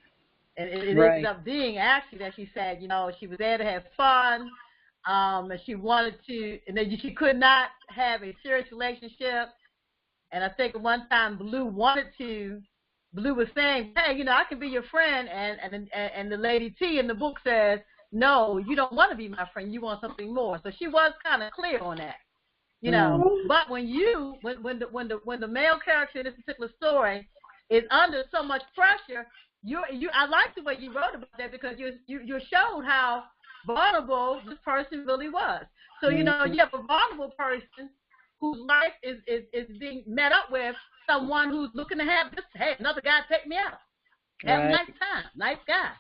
And it ended up being actually that she said, you know, she was there to have fun. And she wanted to, and then she could not have a serious relationship. And I think at one time Blue was saying, hey, you know, I can be your friend. And the lady T in the book says, no, you don't want to be my friend. You want something more. So she was kind of clear on that, you know. But when the male character in this particular story is under so much pressure, I like the way you wrote about that because you showed how vulnerable this person really was. So, you know, you have a vulnerable person whose life is being met up with someone who's looking to have this, hey, another guy take me out. Have a nice time, nice guy.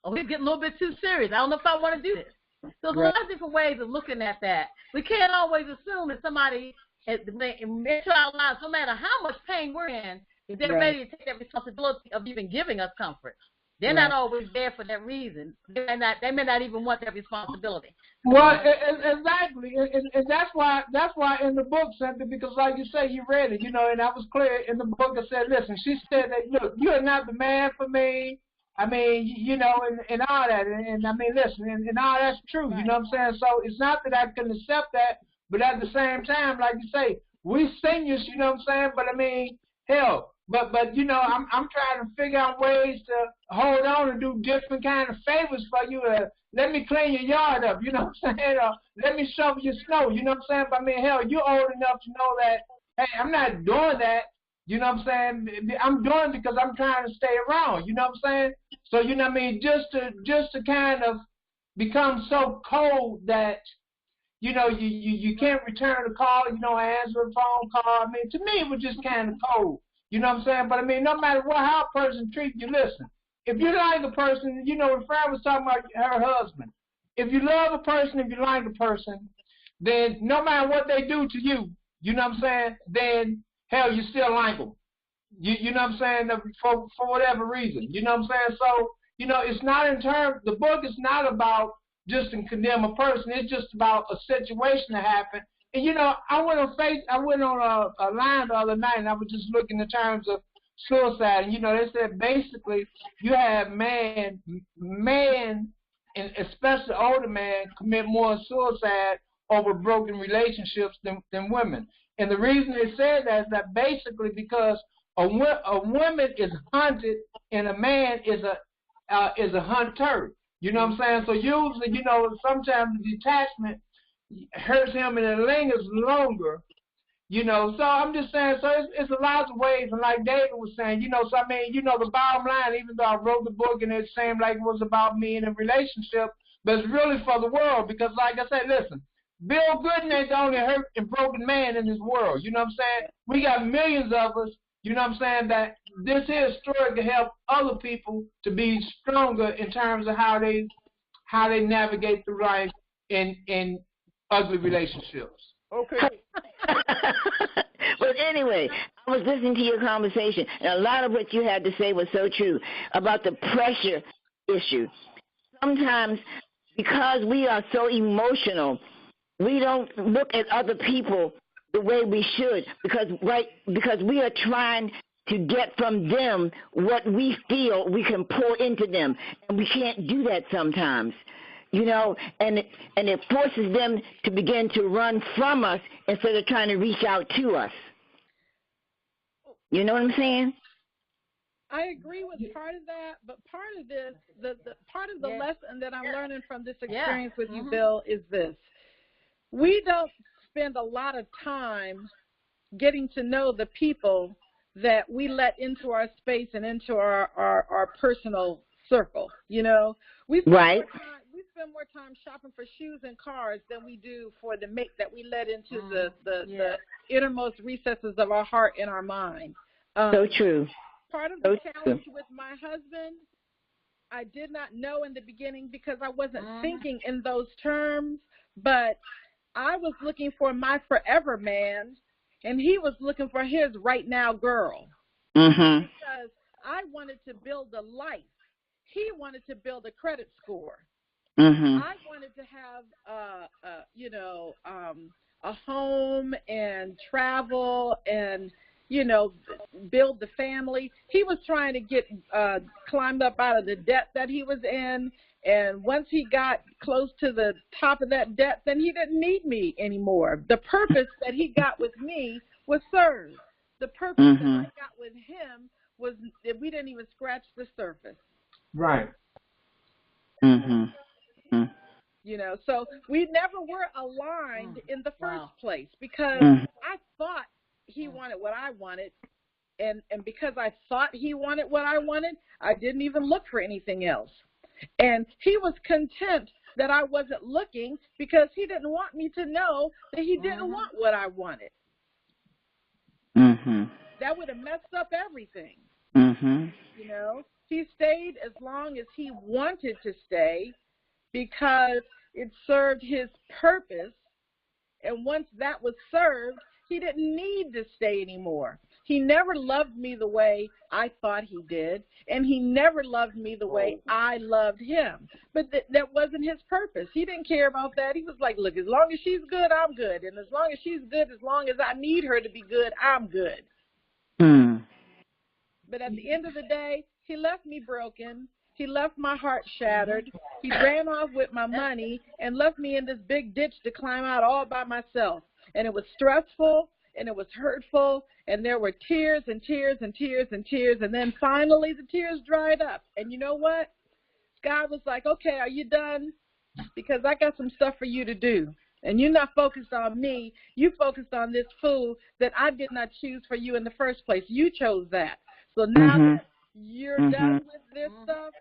Oh, he's getting a little bit too serious. I don't know if I want to do this. So there's a lot of different ways of looking at that. We can't always assume that somebody, into our lives, no matter how much pain we're in, if they're ready to take that responsibility of even giving us comfort. They're not always there for that reason. They may not even want that responsibility. Well, exactly, and that's why in the book, Cynthia, because like you say, you read it, you know, and I was clear in the book. I said, listen, she said that, look, you are not the man for me. I mean, you know, and all that, and I mean, listen, and all that's true. You know what I'm saying? So it's not that I can accept that, but at the same time, like you say, we seniors, you know what I'm saying? But I mean, hell. But you know, I'm trying to figure out ways to hold on and do different kind of favors for you. Let me clean your yard up, you know what I'm saying? Let me shovel your snow, you know what I'm saying? But I mean, hell, you're old enough to know that, hey, I'm not doing that, you know what I'm saying? I'm doing it because I'm trying to stay around, you know what I'm saying? So, you know what I mean, just to kind of become so cold that, you know, you can't return a call, you know, answer a phone call. I mean, to me, it was just kind of cold. You know what I'm saying? But, I mean, no matter how a person treats you, listen, if you like a person, you know, when Fran was talking about her husband, if you love a person, if you like a person, then no matter what they do to you, you know what I'm saying, then, hell, you still like them. You know what I'm saying, for whatever reason. You know what I'm saying? So, you know, it's not in terms, the book is not about just to condemn a person. It's just about a situation that happened. And, you know, I went on a line the other night, and I was just looking in terms of suicide. And, you know, they said basically you have men, and especially older men, commit more suicide over broken relationships than women. And the reason they said that is that basically because a woman is hunted and a man is a hunter. You know what I'm saying? So usually, you know, sometimes the detachment hurts him and it lingers longer, you know. So I'm just saying, so it's a lot of ways, and like David was saying, you know, so I mean, you know, the bottom line, even though I wrote the book and it seemed like it was about me and a relationship, but it's really for the world, because like I said, listen, Bill Goodin ain't the only hurt and broken man in this world, you know what I'm saying? We got millions of us, you know what I'm saying, that this here story can help other people to be stronger in terms of how they navigate through life in ugly relationships. Okay. But anyway, I was listening to your conversation, and a lot of what you had to say was so true about the pressure issue. Sometimes, because we are so emotional, we don't look at other people the way we should, because we are trying to get from them what we feel we can pour into them, and we can't do that sometimes. You know, and it forces them to begin to run from us instead of trying to reach out to us. You know what I'm saying? I agree with part of that, but part of this, the part of the lesson that I'm learning from this experience with you, Bill, is this. We don't spend a lot of time getting to know the people that we let into our space and into our personal circle. You know, we spend Right. more time shopping for shoes and cars than we do for the mate that we let into the innermost recesses of our heart and our mind. So true. Part of the challenge with my husband, I did not know in the beginning because I wasn't thinking in those terms, but I was looking for my forever man, and he was looking for his right now girl. Mm-hmm. Because I wanted to build a life. He wanted to build a credit score. Mm-hmm. I wanted to have, a home and travel and, build the family. He was trying to get climbed up out of the debt that he was in. And once he got close to the top of that debt, then he didn't need me anymore. The purpose that he got with me was served. The purpose that I got with him was that we didn't even scratch the surface. Right. Mm-hmm. So we never were aligned in the first place because I thought he wanted what I wanted. And because I thought he wanted what I wanted, I didn't even look for anything else. And he was content that I wasn't looking because he didn't want me to know that he didn't want what I wanted. Mm-hmm. That would have messed up everything. Mm-hmm. He stayed as long as he wanted to stay because it served his purpose. And once that was served, he didn't need to stay anymore. He never loved me the way I thought he did, and he never loved me the way I loved him. But that wasn't his purpose. He didn't care about that. He was like, look, as long as she's good, I'm good. And as long as she's good, as long as I need her to be good, I'm good. Mm. But at the end of the day, he left me broken. He left my heart shattered. He ran off with my money and left me in this big ditch to climb out all by myself. And it was stressful, and it was hurtful, and there were tears and tears and tears and tears. And then finally the tears dried up. And you know what? God was like, okay, are you done? Because I got some stuff for you to do. And you're not focused on me. You focused on this food that I did not choose for you in the first place. You chose that. So now that you're done with this stuff,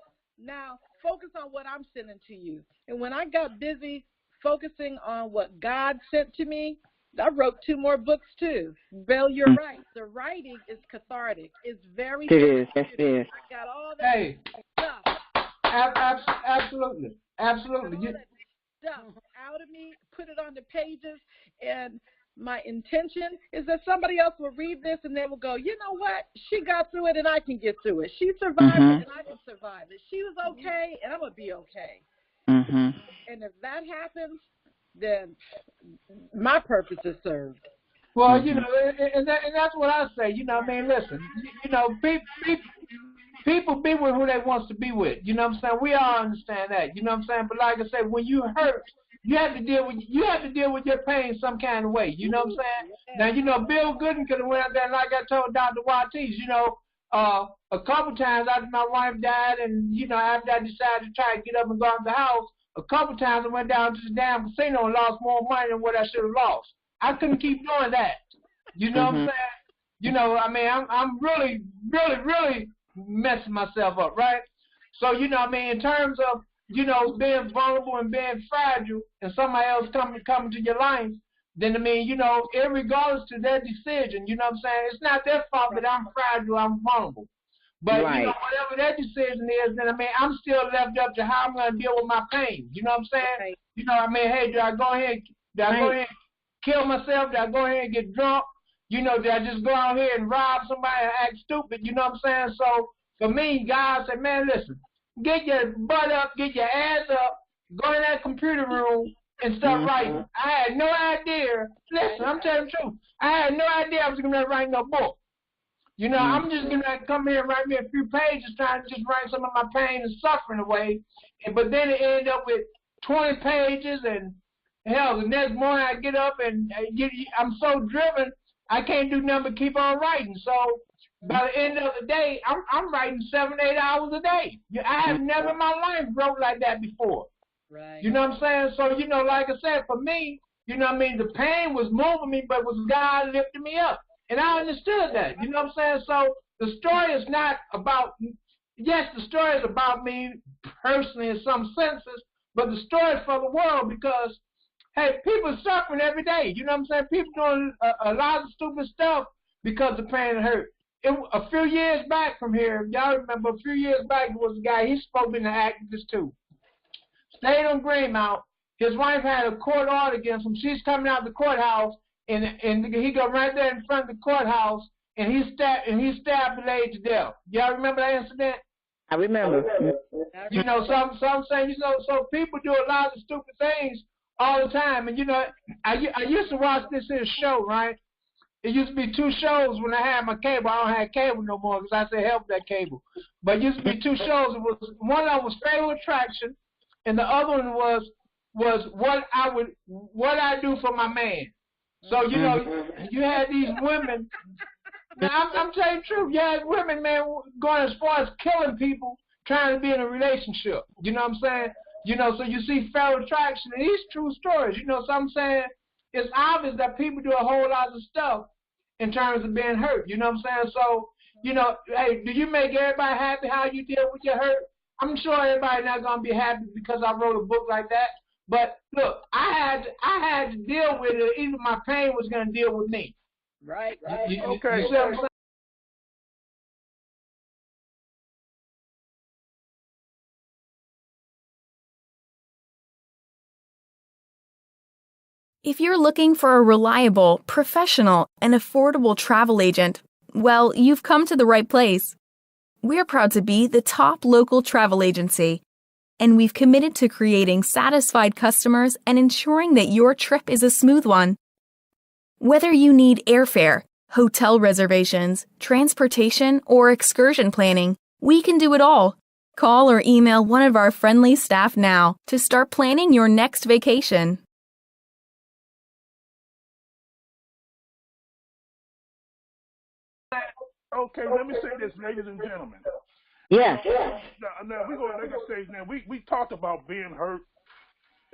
now focus on what I'm sending to you. And when I got busy focusing on what God sent to me, I wrote 2 more books too. Bill, you're right. The writing is cathartic. It's very It is. Yes, it is. I got all that stuff. Absolutely. Absolutely. All that stuff out of me, put it on the pages, and my intention is that somebody else will read this and they will go, you know what? She got through it and I can get through it. She survived it and I can survive it. She was okay and I'm going to be okay. And if that happens, then my purpose is served. Well, and that's what I say. Listen, people be with who they wants to be with. You know what I'm saying? We all understand that. You know what I'm saying? But like I said, when you hurt, you have to deal with your pain some kind of way. You know what I'm saying? Now, Bill Goodin could have went out there, and like I told Dr. Watis, a couple times after my wife died, and after I decided to try to get up and go out the house, a couple times I went down to the damn casino and lost more money than what I should have lost. I couldn't keep doing that. You know what I'm saying? I'm really, really, really messing myself up, right? So, in terms of, being vulnerable and being fragile and somebody else coming to your life, then, irregardless to their decision, you know what I'm saying? It's not their fault that I'm fragile, I'm vulnerable. But, whatever their decision is, then, I'm still left up to how I'm going to deal with my pain. You know what I'm saying? Right. Hey, do I go ahead and kill myself? Do I go ahead and get drunk? Did I just go out here and rob somebody and act stupid? You know what I'm saying? So, for me, God said, man, listen, get your butt up, get your ass up, go in that computer room and start writing. I had no idea. Listen, I'm telling the truth. I had no idea I was going to write no book. I'm just going to come here and write me a few pages trying to just write some of my pain and suffering away. But then it ended up with 20 pages, and hell, the next morning I get up and I'm so driven, I can't do nothing but keep on writing. So by the end of the day, I'm writing 7, 8 hours a day. I have never in my life wrote like that before. Right. You know what I'm saying? So, like I said, for me, the pain was moving me, but it was God lifting me up. And I understood that. You know what I'm saying? So the story is not about, yes, the story is about me personally in some senses, but the story is for the world because, hey, people are suffering every day. You know what I'm saying? People doing a lot of stupid stuff because of pain and hurt. A few years back from here, y'all remember, a few years back, there was a guy, he's supposed to be an activist too. Stayed on Greenmount. His wife had a court order against him. She's coming out of the courthouse, and he got right there in front of the courthouse, and he stabbed the lady to death. Y'all remember that incident? I remember. You know, some saying, you know, so people do a lot of stupid things all the time. And, you know, I used to watch this here show, right? It used to be 2 shows when I had my cable. I don't have cable no more because I said help that cable. But it used to be 2 shows. It was one of them was Fatal Attraction, and the other one was what I do for my man. So, you know, you had these women. Now, I'm telling you the truth. You had women, man, going as far as killing people trying to be in a relationship. You know what I'm saying? You know, so you see Fatal Attraction, and these true stories. You know, so I'm saying it's obvious that people do a whole lot of stuff in terms of being hurt. You know what I'm saying? So, you know, hey, do you make everybody happy how you deal with your hurt? I'm sure everybody not going to be happy because I wrote a book like that. But look, I had to deal with it. Even my pain was going to deal with me. Right. Okay. You see what I'm saying? If you're looking for a reliable, professional, and affordable travel agent, well, you've come to the right place. We're proud to be the top local travel agency, and we've committed to creating satisfied customers and ensuring that your trip is a smooth one. Whether you need airfare, hotel reservations, transportation, or excursion planning, we can do it all. Call or email one of our friendly staff now to start planning your next vacation. Okay, let me say this, ladies and gentlemen. Yes. Now we're going to, like I say, now we talked about being hurt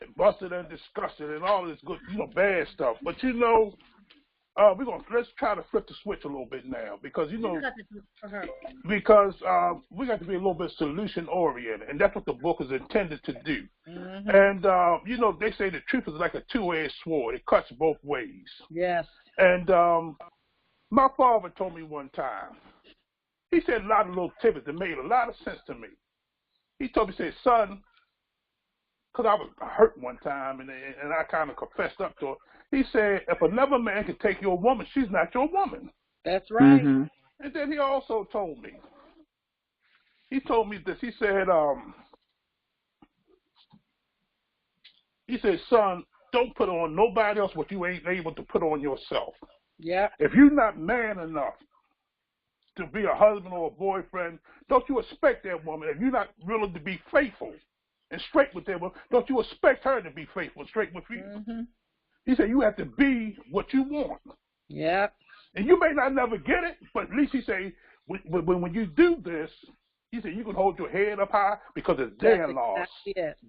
and busted and disgusted and all this good, you know, bad stuff. But you know, let's try to flip the switch a little bit now because you know, because we got to be a little bit solution oriented, and that's what the book is intended to do. Mm-hmm. And you know, they say the truth is like a 2-edged sword; it cuts both ways. Yes. And my father told me one time, he said a lot of little tidbits that made a lot of sense to me. He told me, he said, son, because I was hurt one time, and I kind of confessed up to her. He said, if another man can take your woman, she's not your woman. That's right. Mm-hmm. And then he also told me this. He said, son, don't put on nobody else what you ain't able to put on yourself. Yeah. If you're not man enough to be a husband or a boyfriend, don't you expect that woman, if you're not willing to be faithful and straight with that woman, don't you expect her to be faithful and straight with you? Mm-hmm. He said, you have to be what you want. Yeah. And you may not never get it, but at least he said, when you do this, he said, you can hold your head up high because it's their loss.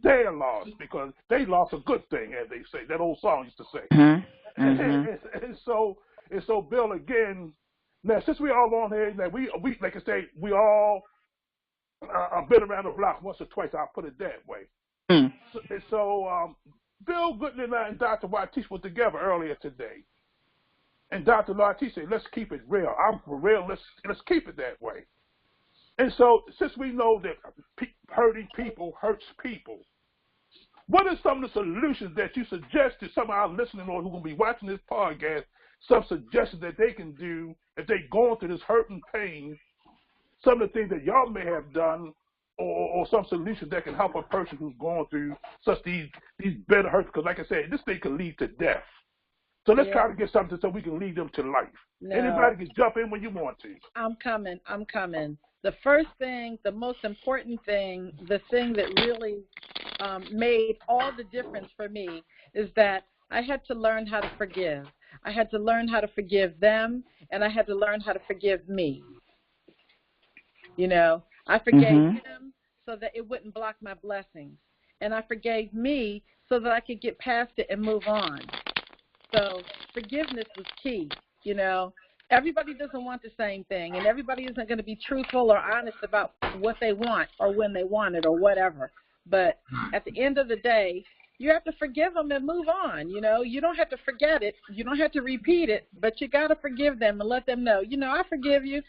Their loss, because they lost a good thing, as they say. That old song used to say. Mm-hmm. Mm-hmm. And so, Bill, again, now since we all on here, now we like I say, we all been around the block once or twice. I'll put it that way. Mm. So, Bill Goodin and I and Dr. Watis were together earlier today, and Dr. Watis said, "Let's keep it real. I'm for real. Let's keep it that way." And so, since we know that hurting people hurts people, what are some of the solutions that you suggest to some of our listeners or who will be watching this podcast? Some suggestions that they can do if they're going through this hurt and pain. Some of the things that y'all may have done, or some solutions that can help a person who's going through such these bitter hurts. Because, like I said, this thing can lead to death. So let's try to get something so we can lead them to life. No. Anybody can jump in when you want to. I'm coming. The first thing, the most important thing, the thing that really made all the difference for me is that I had to learn how to forgive. I had to learn how to forgive them, and I had to learn how to forgive me. You know, I forgave him so that it wouldn't block my blessings, and I forgave me so that I could get past it and move on. So forgiveness was key, you know. everybody doesn't want the same thing, and everybody isn't going to be truthful or honest about what they want or when they want it or whatever. But at the end of the day, you have to forgive them and move on. You know, you don't have to forget it. You don't have to repeat it, but you got to forgive them and let them know, you know, I forgive you.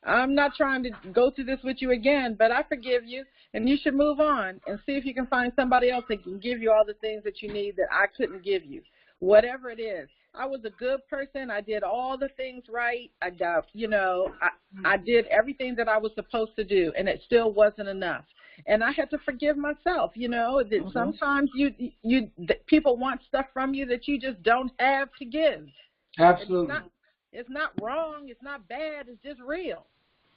I'm not trying to go through this with you again, but I forgive you, and you should move on and see if you can find somebody else that can give you all the things that you need that I couldn't give you, whatever it is. I was a good person. I did all the things right. I got, you know, I did everything that I was supposed to do, and it still wasn't enough. And I had to forgive myself, you know, that sometimes people want stuff from you that you just don't have to give. Absolutely. It's not wrong. It's not bad. It's just real.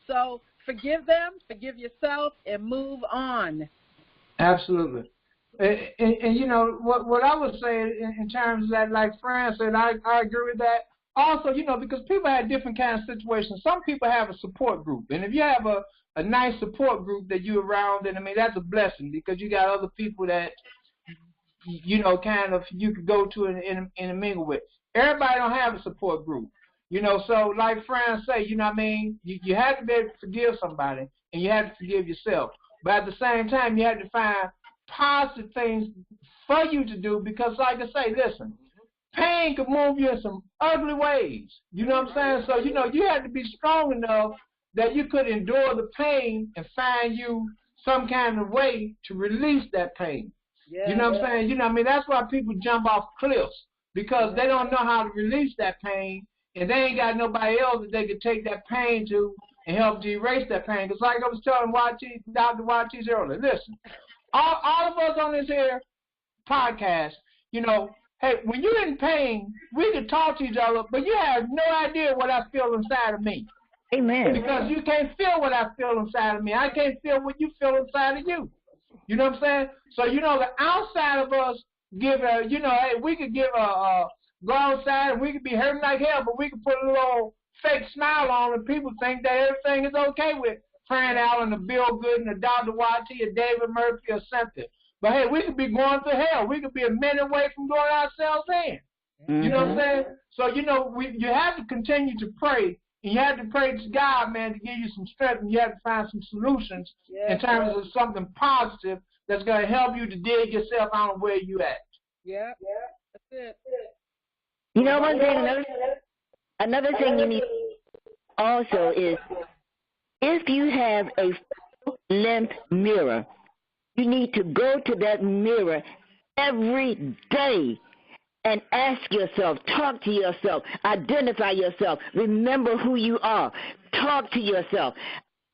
So forgive them, forgive yourself, and move on. Absolutely. And you know, what I would say in terms of that, like Fran said, I agree with that. Also, you know, because people have different kinds of situations. Some people have a support group. And if you have a nice support group that you're around, then, I mean, that's a blessing because you got other people that, you know, kind of you could go to and mingle with. Everybody don't have a support group. You know, so like Fran say, you know what I mean, you have to be able to forgive somebody, and you have to forgive yourself. But at the same time, you have to find positive things for you to do because, like I say, listen, pain can move you in some ugly ways. You know what I'm saying? So, you know, you have to be strong enough that you could endure the pain and find you some kind of way to release that pain. Yeah, you know what I'm saying? You know what I mean? That's why people jump off cliffs because they don't know how to release that pain. And they ain't got nobody else that they could take that pain to and help to erase that pain. Because like I was telling Dr. Watis earlier, listen, all of us on this here podcast, you know, hey, when you're in pain, we can talk to each other, but you have no idea what I feel inside of me. Amen. Because you can't feel what I feel inside of me. I can't feel what you feel inside of you. You know what I'm saying? So, you know, the outside of us give you know, hey, we could give go outside and we could be hurting like hell, but we could put a little fake smile on and people think that everything is okay with Fran Allen or Bill Goodin or Dr. Watie or David Murphy or something. But hey, we could be going to hell. We could be a minute away from going ourselves in. Mm-hmm. You know what I'm saying? So, you know, you have to continue to pray. And you have to pray to God, man, to give you some strength, and you have to find some solutions in terms of something positive that's going to help you to dig yourself out of where you at. Yeah, that's it. You know, one thing, another thing you need also is if you have a full-length mirror, you need to go to that mirror every day and ask yourself, talk to yourself, identify yourself, remember who you are, talk to yourself.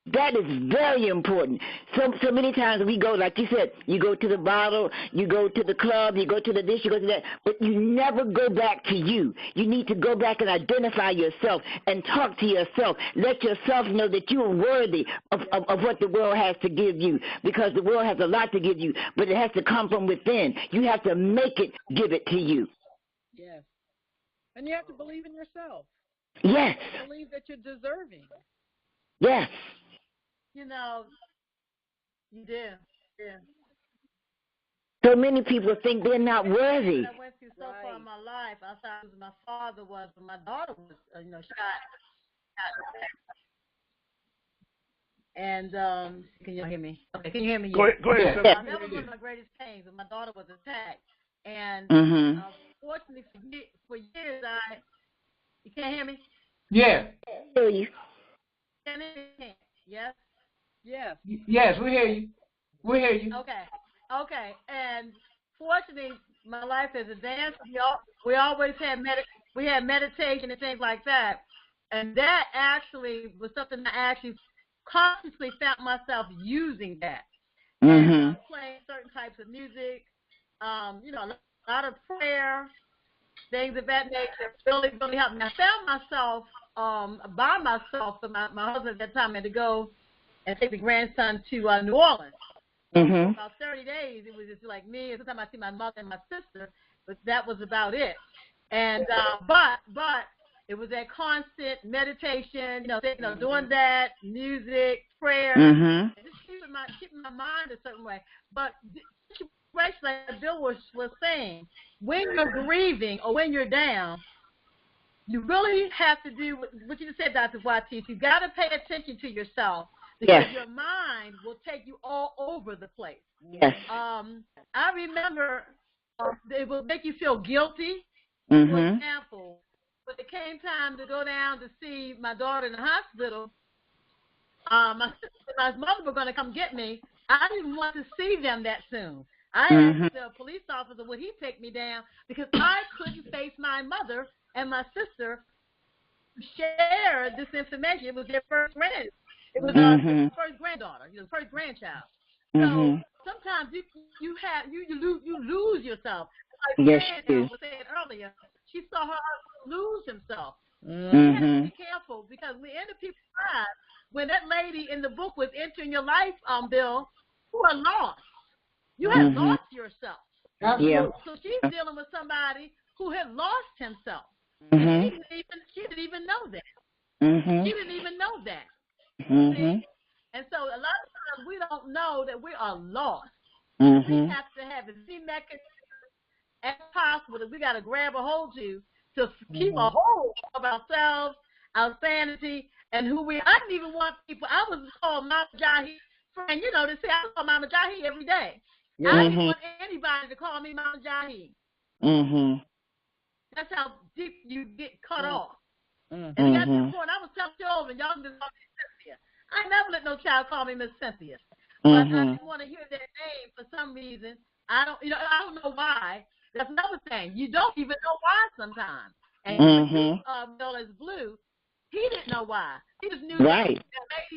That is very important. So many times we go, like you said, you go to the bottle, you go to the club, you go to the this, you go to that, but you never go back to you. You need to go back and identify yourself and talk to yourself. Let yourself know that you are worthy of what the world has to give you, because the world has a lot to give you, but it has to come from within. You have to make it give it to you. Yes. And you have to believe in yourself. Yes. You have to believe that you're deserving. Yes. You know, you do. Yeah. So many people think they're not worthy. I went through so far in my life. I thought my father was, but my daughter was, you know, shot. And can you hear me? Okay, can you hear me? Go ahead. That was one of my greatest pains. When my daughter was attacked, and fortunately for years, you can't hear me. Yeah. I hear you. Can you hear me? Yes. Yes. Yes, we hear you. We hear you. Okay. And fortunately, my life as a dancer, we always had meditation and things like that, and that actually was something I actually consciously found myself using that. And playing certain types of music, you know, a lot of prayer, things of that nature really helped me. I found myself by myself, so my husband at that time had to go and take the grandson to New Orleans. For about 30 days, it was just like me, and sometimes I see my mother and my sister, but that was about it. And but it was that constant meditation, doing that, music, prayer, and just keeping my mind a certain way. But situation like Bill was saying, when you're grieving or when you're down, you really have to do what you just said, Dr. Watis. You've got to pay attention to yourself because your mind will take you all over the place. Yes. I remember it will make you feel guilty. Mm-hmm. For example, when it came time to go down to see my daughter in the hospital, my sister and my mother were going to come get me. I didn't want to see them that soon. I asked the police officer would he take me down because I couldn't face my mother and my sister share this information. It was their first granddaughter, first grandchild. So sometimes you lose yourself. Like Fran was saying earlier, she saw her husband lose himself. You have to be careful because we end up people's lives. When that lady in the book was entering your life, Bill, you are lost. You have lost yourself. Yeah. So she's dealing with somebody who had lost himself. She didn't even know that. She didn't even know that. See? And so a lot of times we don't know that we are lost. We have to have as many mechanisms as possible that we got to grab a hold to keep a hold of ourselves, our sanity, and who we are. I didn't even want people. I was called Mama Jahi. Friend, you know, they say I call Mama Jahi every day. I didn't want anybody to call me Mama Jahi. That's how deep you get cut off. And it got to the point I was telling children, y'all can just call me Cynthia. I never let no child call me Miss Cynthia. But I didn't want to hear that name for some reason. I don't know why. That's another thing. You don't even know why sometimes. And Bill is Blue, he didn't know why. He just knew that lady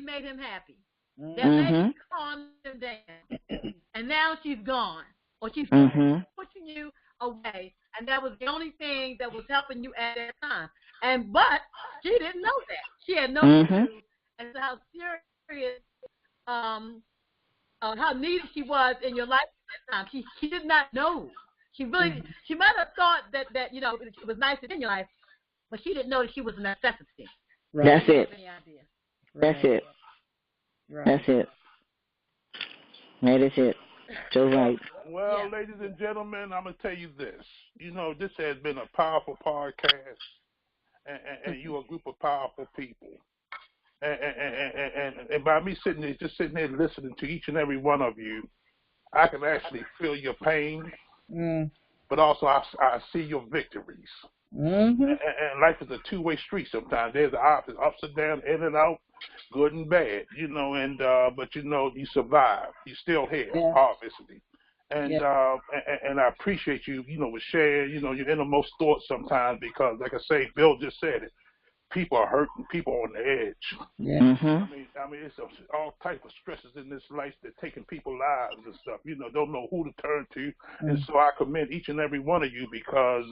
made him happy. That lady calmed him down. And now she's gone. Or she's pushing you away. And that was the only thing that was helping you at that time. But she didn't know that. She had no clue as to how serious, how needed she was in your life at that time. She did not know. She might have thought that it was nice in your life, but she didn't know that she was a necessity. Right. That's it. That's it. Right. That's it. That is it. So right. Well, ladies and gentlemen, I'm going to tell you this. You know, this has been a powerful podcast, and you're a group of powerful people. And by me sitting there listening to each and every one of you, I can actually feel your pain, but also I see your victories. And life is a two-way street sometimes. There's the opposite, ups and downs, in and out, good and bad, but you survive. You're still here, obviously. And I appreciate you, with sharing, your innermost thoughts sometimes because, like I say, Bill just said it. People are hurting. People are on the edge. Yeah. I mean, it's all type of stresses in this life that taking people's lives and stuff. Don't know who to turn to, and so I commend each and every one of you because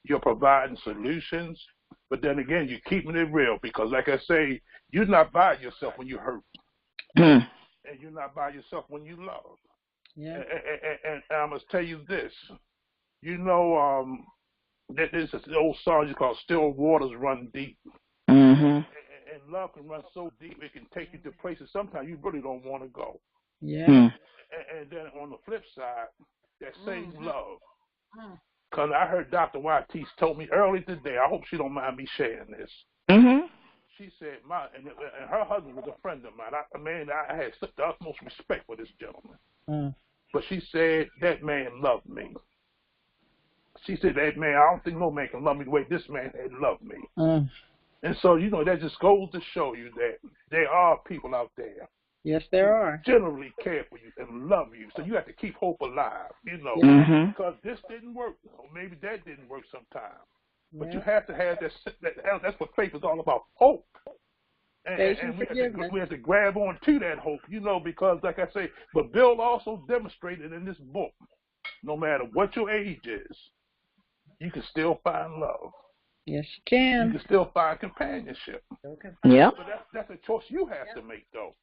you're providing solutions. But then again, you're keeping it real because, like I say, you're not by yourself when you hurt, and you're not by yourself when you love. Yeah. And I must tell you this, there's this old song called "Still Waters Run Deep," and love can run so deep it can take you to places sometimes you really don't want to go. Yeah. And then on the flip side, that same love, because I heard Dr. Watis told me early today. I hope she don't mind me sharing this. She said, and her husband was a friend of mine. I had the utmost respect for this gentleman. But she said that man loved me. She said, that man, I don't think no man can love me the way this man had loved me. And so, that just goes to show you that there are people out there. Yes, there are. Generally care for you and love you. So you have to keep hope alive, because this didn't work. Or maybe that didn't work sometime. But you have to have that's what faith is all about, hope. And we have to grab on to that hope, because like I say, but Bill also demonstrated in this book, no matter what your age is, you can still find love. Yes, you can. You can still find companionship. Yeah. But that's a choice you have to make, though.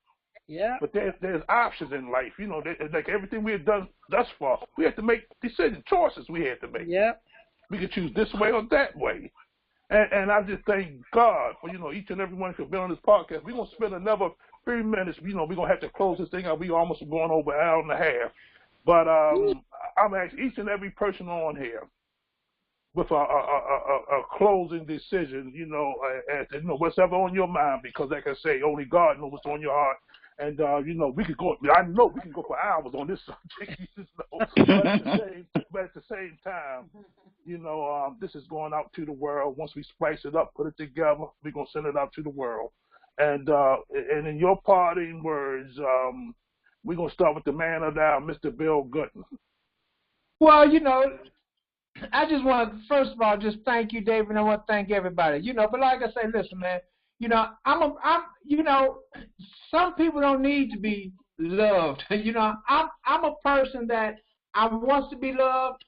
Yeah. But there's options in life. Like everything we have done thus far, we have to make decisions, choices we have to make. Yeah. We can choose this way or that way. And I just thank God for, each and every one who's been on this podcast. We're going to spend another 3 minutes. We're going to have to close this thing out. We almost going over an hour and a half. But I'm asking each and every person on here, with a closing decision, as whatever on your mind, because like I say, only God knows what's on your heart. And we could go. I know we can go for hours on this subject, but at the same time, this is going out to the world. Once we spice it up, put it together, we're gonna send it out to the world. And in your parting words, we're gonna start with the man of the hour, Mr. Bill Goodin. Well, I just want to, first of all, just thank you, David, and I want to thank everybody. But like I say, listen, man, some people don't need to be loved. I'm a person that I wants to be loved.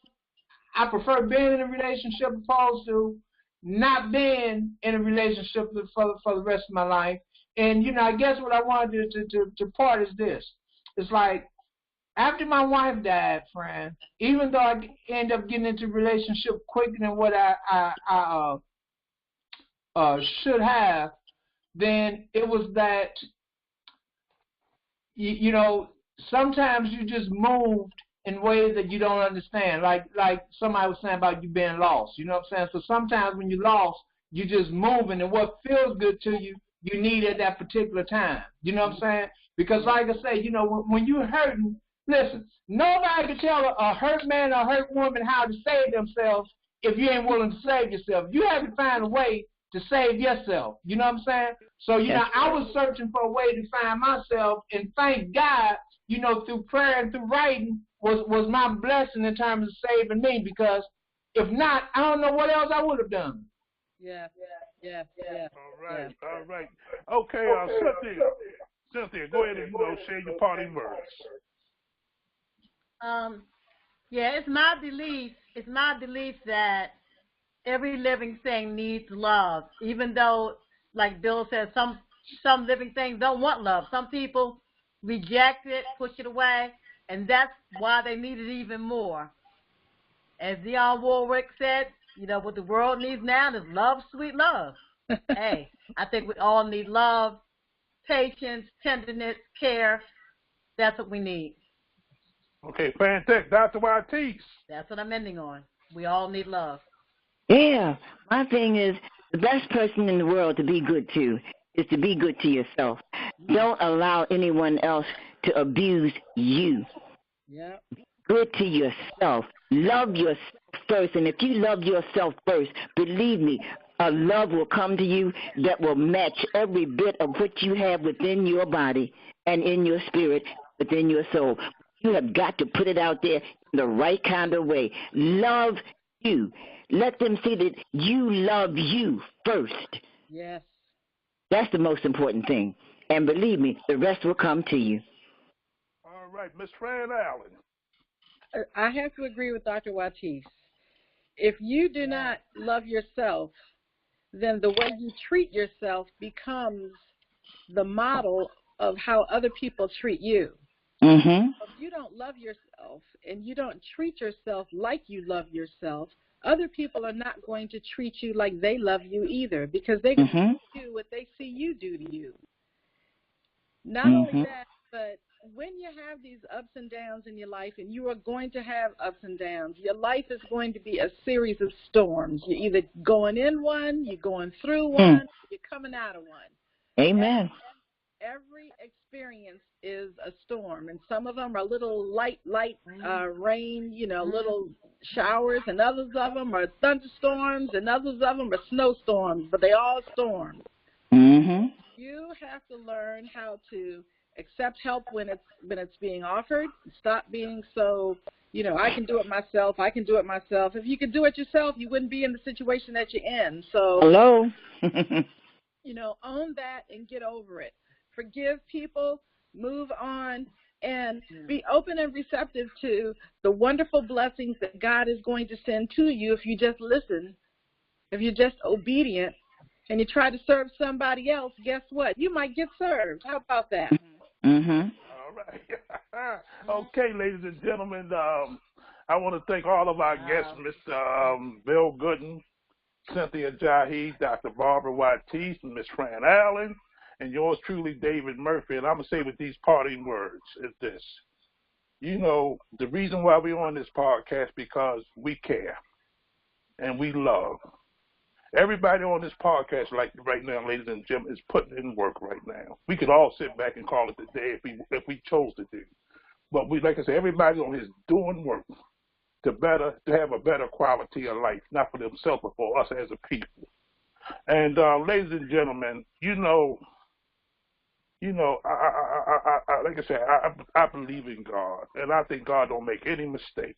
I prefer being in a relationship opposed to not being in a relationship for the rest of my life. And, I guess what I wanted to part is this. It's like, after my wife died, friend, even though I ended up getting into a relationship quicker than what I should have, then it was that, sometimes you just moved in ways that you don't understand. Like somebody was saying about you being lost. You know what I'm saying? So sometimes when you're lost, you're just moving, and what feels good to you, you need at that particular time. You know what I'm saying? Because like I say, when you're hurting, listen, nobody can tell a hurt man or a hurt woman how to save themselves if you ain't willing to save yourself. You have to find a way to save yourself. You know what I'm saying? So, I was searching for a way to find myself, and thank God, through prayer and through writing was my blessing in terms of saving me, because if not, I don't know what else I would have done. Yeah. All right. Okay, Cynthia, go ahead and share your parting words. It's my belief that every living thing needs love, even though, like Bill said, some living things don't want love. Some people reject it, push it away, and that's why they need it even more. As Dionne Warwick said, what the world needs now is love, sweet love. Hey, I think we all need love, patience, tenderness, care. That's what we need. Okay, fantastic. Dr. Watis. That's what I'm ending on. We all need love. Yeah, my thing is, the best person in the world to be good to is to be good to yourself. Don't allow anyone else to abuse you. Yeah. Be good to yourself. Love yourself first. And if you love yourself first, believe me, a love will come to you that will match every bit of what you have within your body and in your spirit, within your soul. You have got to put it out there in the right kind of way. Love you. Let them see that you love you first. Yes. That's the most important thing. And believe me, the rest will come to you. All right, Miss Fran Allen. I have to agree with Dr. Watis. If you do not love yourself, then the way you treat yourself becomes the model of how other people treat you. Mm-hmm. If you don't love yourself and you don't treat yourself like you love yourself, other people are not going to treat you like they love you either, because they're going to do what they see you do to you. Not only that, but when you have these ups and downs in your life, and you are going to have ups and downs, your life is going to be a series of storms. You're either going in one, you're going through one, you're coming out of one. Amen. Every experience is a storm, and some of them are little light rain, little showers, and others of them are thunderstorms, and others of them are snowstorms, but they all storms. Mm-hmm. You have to learn how to accept help when it's being offered. Stop being so, I can do it myself. If you could do it yourself, you wouldn't be in the situation that you're in. So, hello. Own that and get over it. Forgive people, move on, and be open and receptive to the wonderful blessings that God is going to send to you if you just listen, if you're just obedient, and you try to serve somebody else. Guess what? You might get served. How about that? Mm-hmm. All right. Okay, ladies and gentlemen, I want to thank all of our guests, Mr. Bill Goodin, Cynthia Jahi, Dr. Barbara Watis, and Miss Fran Allen, and yours truly, David Murphy. And I'm going to say with these parting words is this. The reason why we're on this podcast because we care. and we love. Everybody on this podcast, like right now, ladies and gentlemen, is putting in work right now. We could all sit back and call it the day if we chose to do. But we, like I said, everybody on here is doing work to have a better quality of life, not for themselves, but for us as a people. And ladies and gentlemen, like I said, I believe in God, and I think God don't make any mistakes.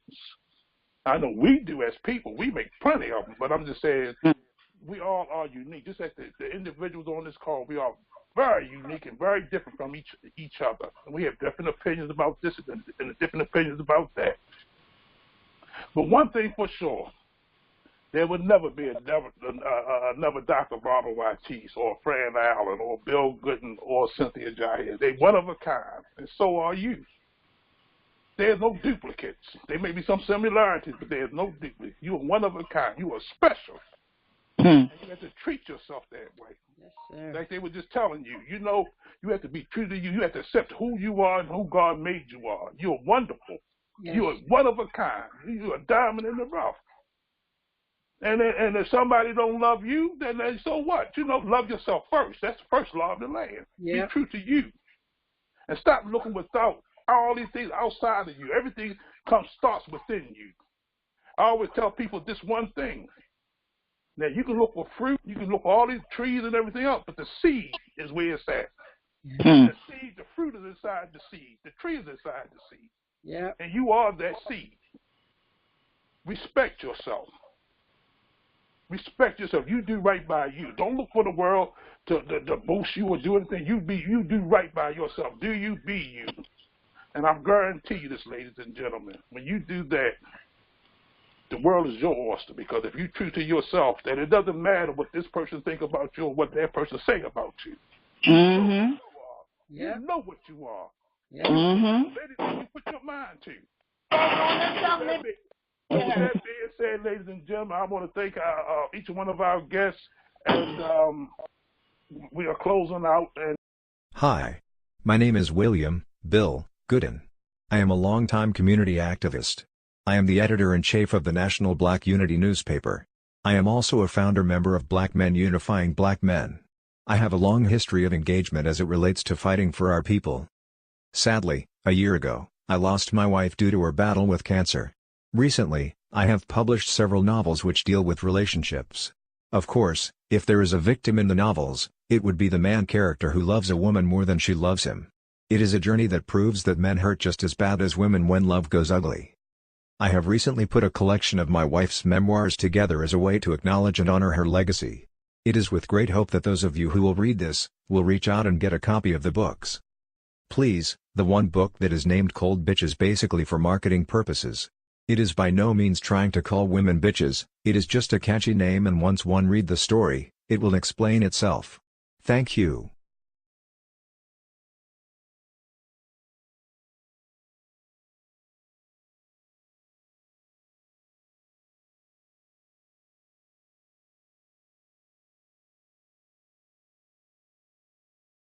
I know we do as people; we make plenty of them. But I'm just saying, we all are unique. Just like the individuals on this call, we are very unique and very different from each other. And we have different opinions about this and different opinions about that. But one thing for sure, there would never be another Dr. Barbara Watis or Fran Allen or Bill Goodin or Cynthia Jair. They're one of a kind, and so are you. There's no duplicates. There may be some similarities, but there's no duplicates. You are one of a kind. You are special. And you have to treat yourself that way. Yes, sir. Like they were just telling you. You have to be true to you. You have to accept who you are and who God made you are. You're wonderful. Yes. You are one of a kind. You're a diamond in the rough. And if somebody don't love you, then so what? Love yourself first. That's the first law of the land. Yep. Be true to you. And stop looking without all these things outside of you. Everything starts within you. I always tell people this one thing. Now, you can look for fruit, you can look for all these trees and everything else, but the seed is where it's at. The seed, the fruit is inside the seed. The tree is inside the seed. Yeah. And you are that seed. Respect yourself. Respect yourself. You do right by you. Don't look for the world to boost you or do anything. You do right by yourself. Do you, be you. And I guarantee you this, ladies and gentlemen, when you do that, the world is your oyster, because if you're true to yourself, then it doesn't matter what this person think about you or what that person say about you. Mm-hmm. You know what you are. Yeah. Mm-hmm. You put your mind to. With that being said, ladies and gentlemen, I want to thank each one of our guests, and we are closing out. Hi. My name is William Bill Goodin. I am a longtime community activist. I am the editor-in-chief of the National Black Unity newspaper. I am also a founder member of Black Men Unifying Black Men. I have a long history of engagement as it relates to fighting for our people. Sadly, a year ago, I lost my wife due to her battle with cancer. Recently, I have published several novels which deal with relationships. Of course, if there is a victim in the novels, it would be the man character who loves a woman more than she loves him. It is a journey that proves that men hurt just as bad as women when love goes ugly. I have recently put a collection of my wife's memoirs together as a way to acknowledge and honor her legacy. It is with great hope that those of you who will read this, will reach out and get a copy of the books. Please, the one book that is named Cold Bitch is basically for marketing purposes. It is by no means trying to call women bitches, it is just a catchy name, and once one read the story, it will explain itself. Thank you.